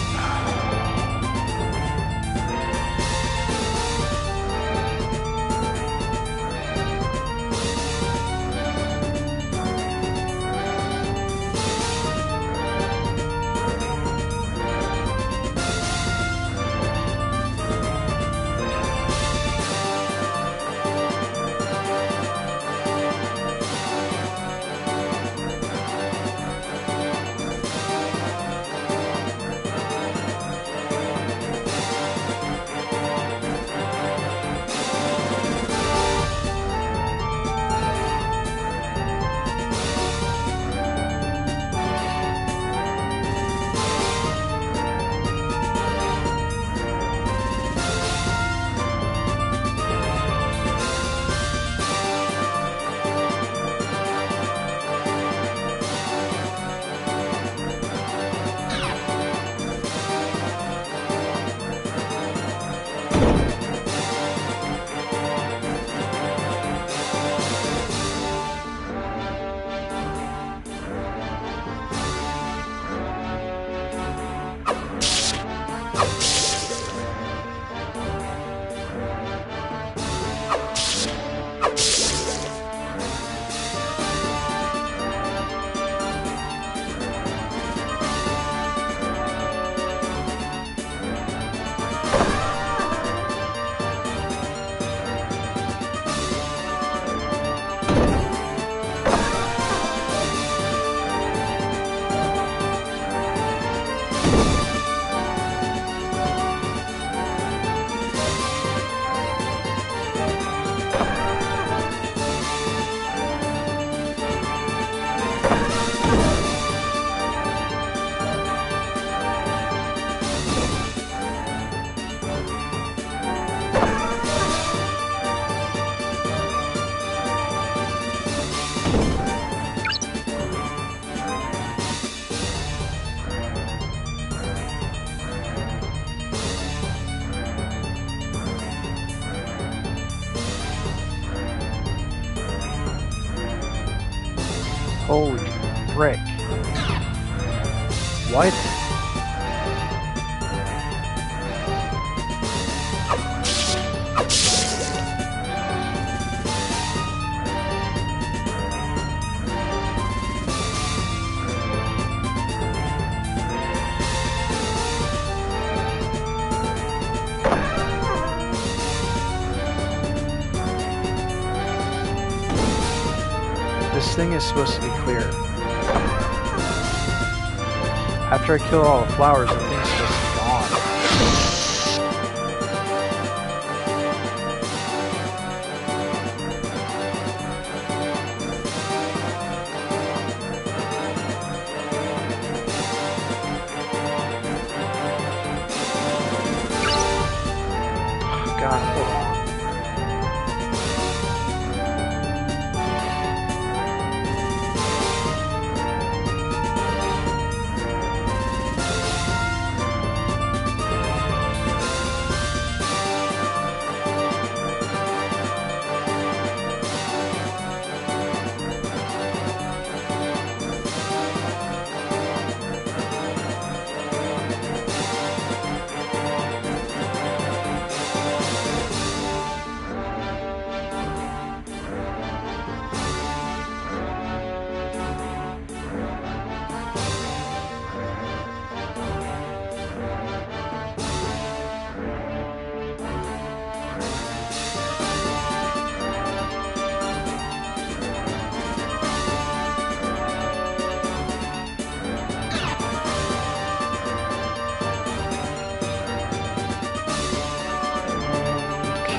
Speaker 1: Holy frick. What? This thing is supposed to be clear. After I kill all the flowers, the thing's supposed to be gone. Oh, God, hold on.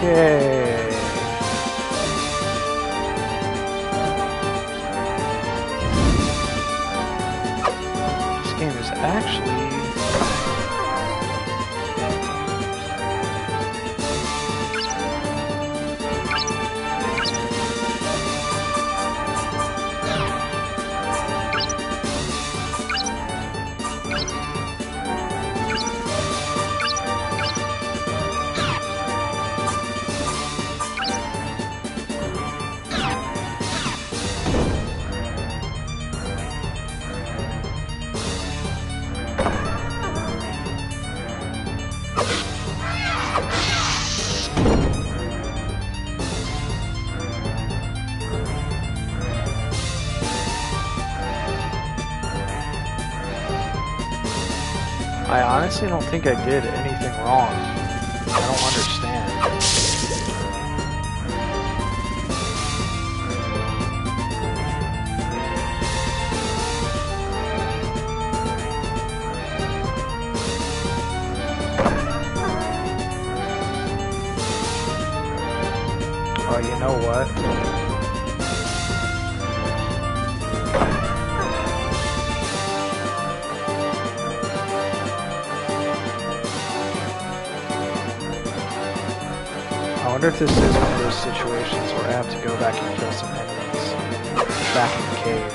Speaker 1: Okay. This game is actually... I honestly don't think I did anything wrong. I don't understand. Oh, you know what? I wonder if this is one of those situations where I have to go back and kill some enemies back in the cave.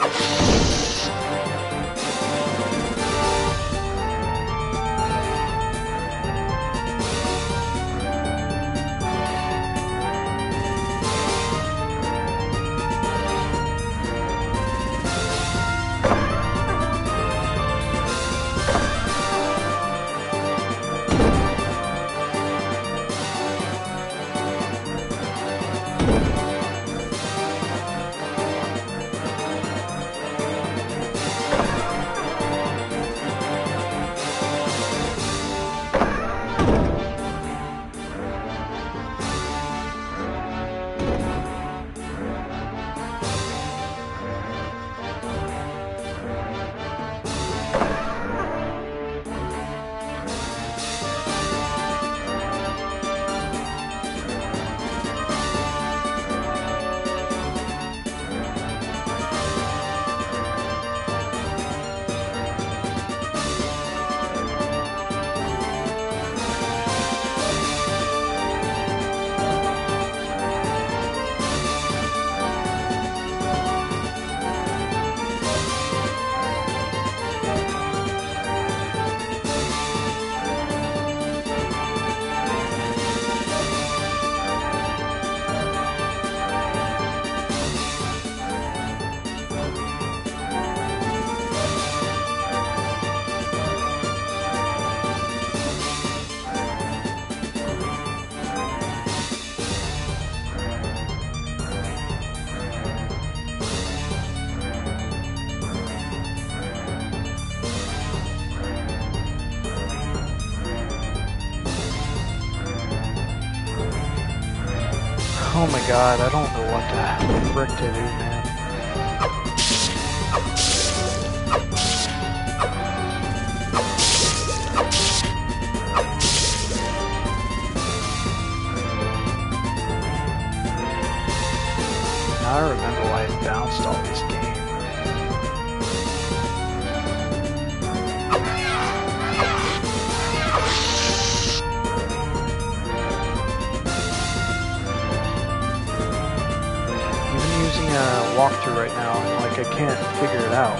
Speaker 1: Oh my god, I don't know what the frick to do, man. Now I remember why I bounced all this game. Using a walkthrough right now, and like I can't figure it out.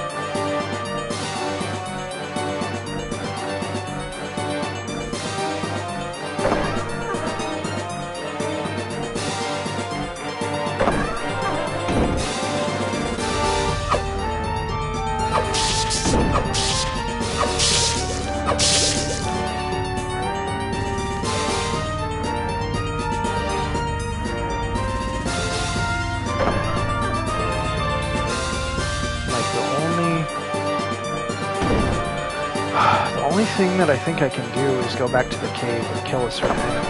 Speaker 1: The only thing that I think I can do is go back to the cave and kill a certain enemy.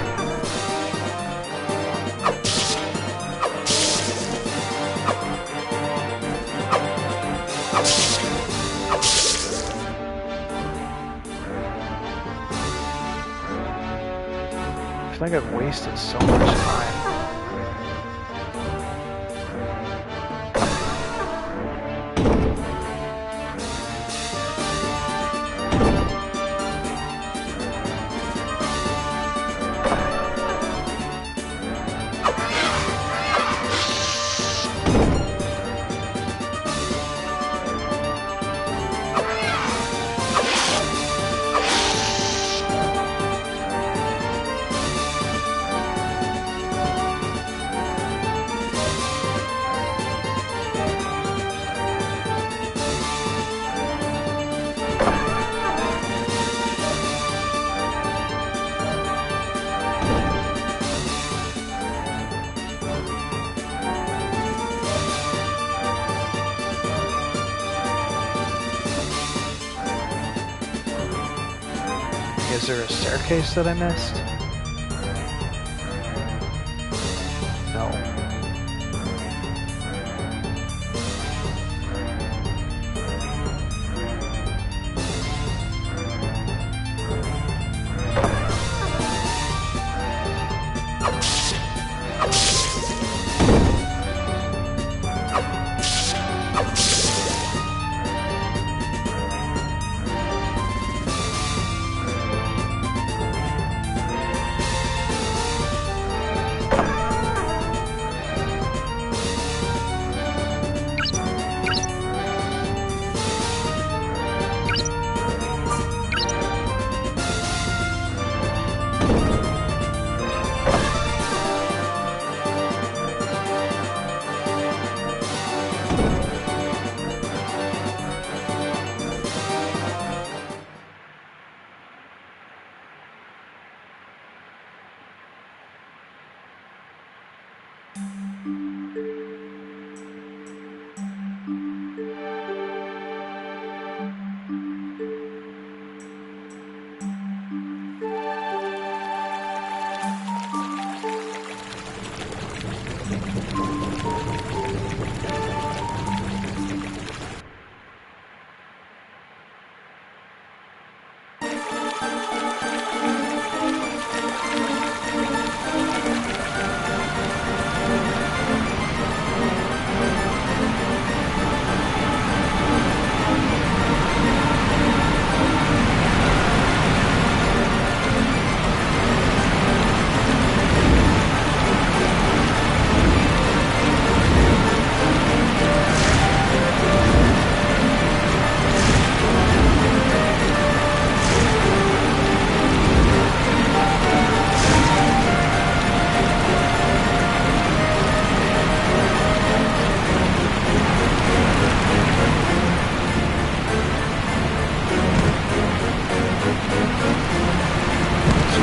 Speaker 1: I feel like I've wasted so much time. Is there a staircase that I missed? No.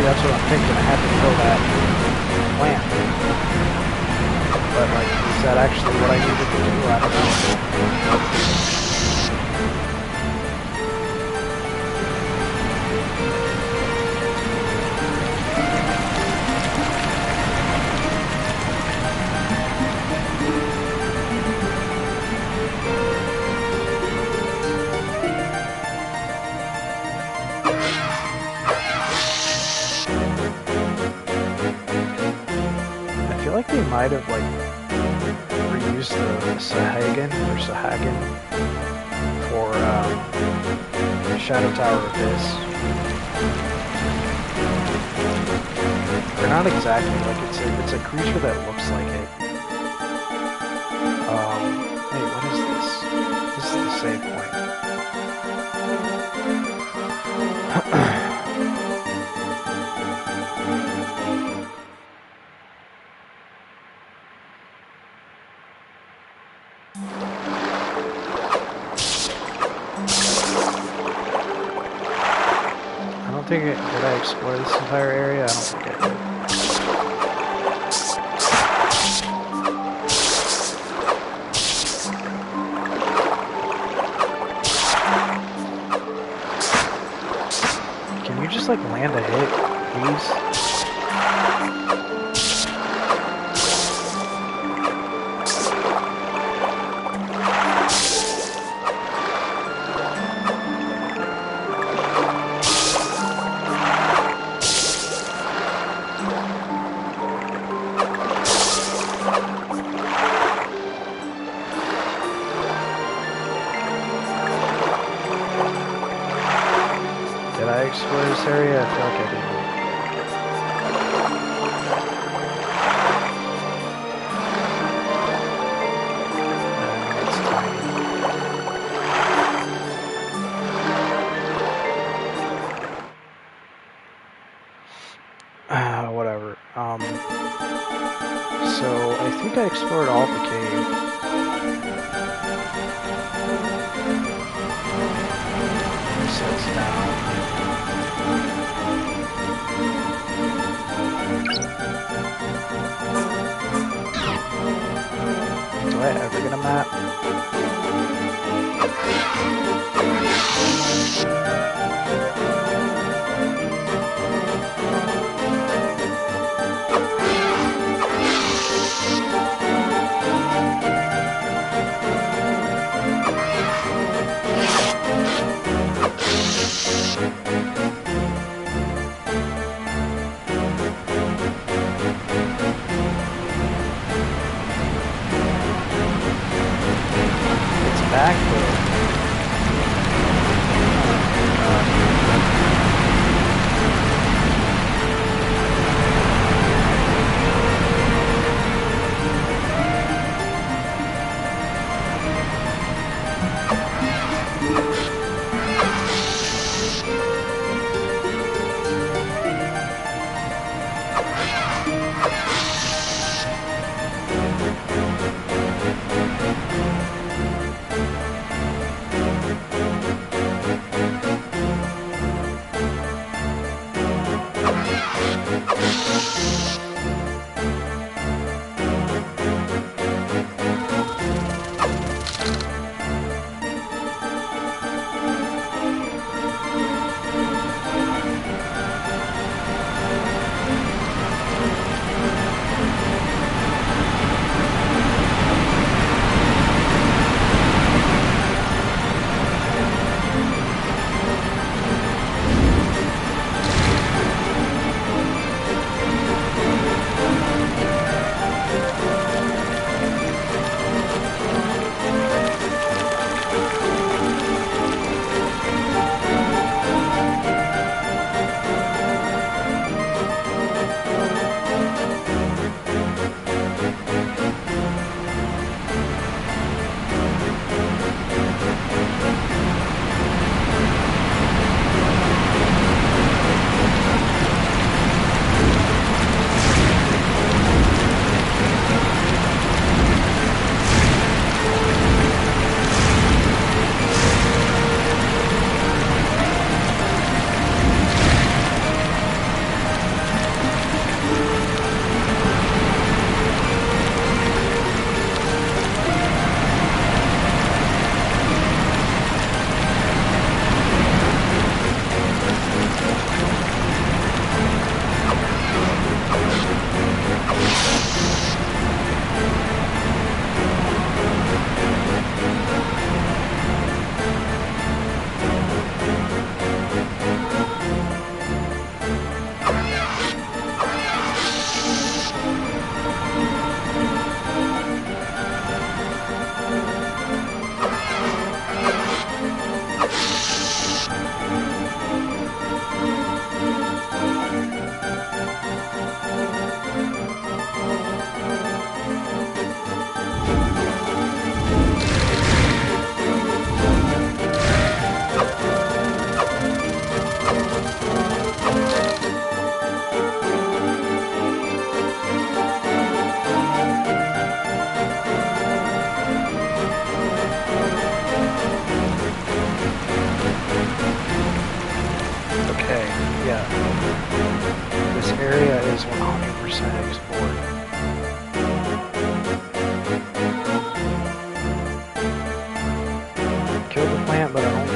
Speaker 1: That's what I'm thinking. I had to kill that plant. But, like, is that actually what I needed to do? I don't know. feel like they might have like reused the Sahagan for Shadow Tower Abyss. They're not exactly like it's a creature that looks like it. Hey, what is this? This is the save point. Did I explore this entire area? I don't think I did. Can you just like land a hit, please? Did I explore this area? I feel like I didn't. It's tiny. Whatever. So I think I explored all the cave. Sets down. Do I ever get a map?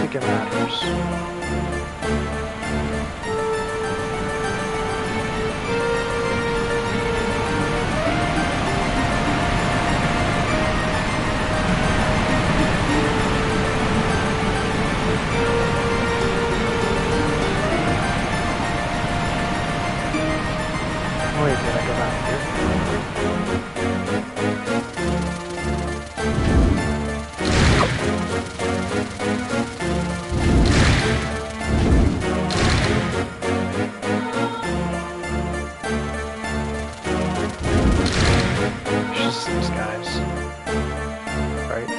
Speaker 1: think it matters. Wait, did I go back It's just these guys. Right?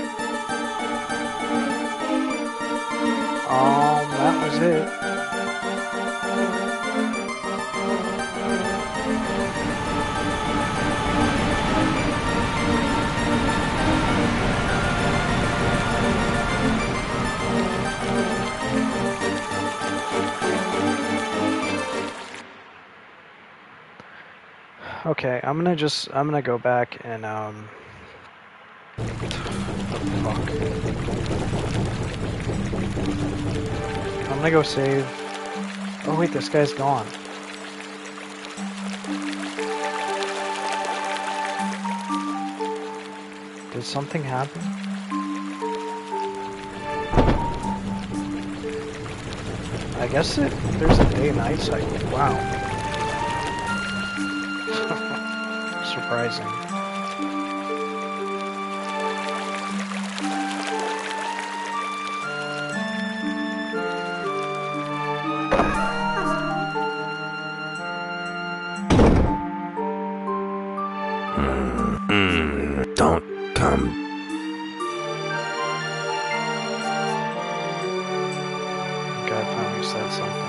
Speaker 1: That was it. Okay, I'm gonna go back and, fuck. I'm gonna go save. Oh wait, this guy's gone. Did something happen? I guess there's a day-night cycle. Wow. Surprising.
Speaker 2: Don't come.
Speaker 1: God finally said something.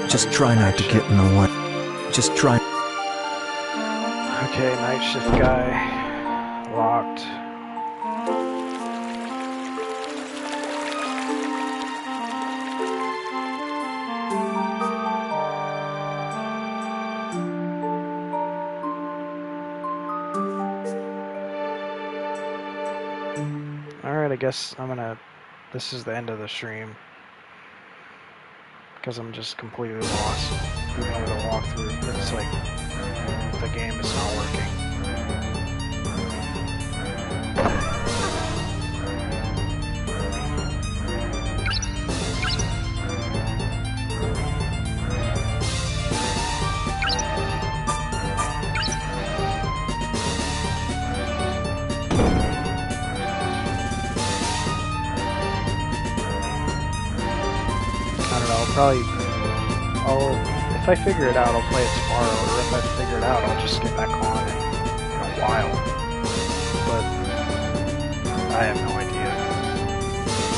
Speaker 5: Just try not to get in the way. Just try.
Speaker 1: Okay, night shift guy. Locked. Alright, I guess this is the end of the stream. Because I'm just completely lost. Even with a walkthrough, it's like the game is not working. If I figure it out, I'll play it tomorrow, or if I figure it out, I'll just get back on it in a while. But I have no idea.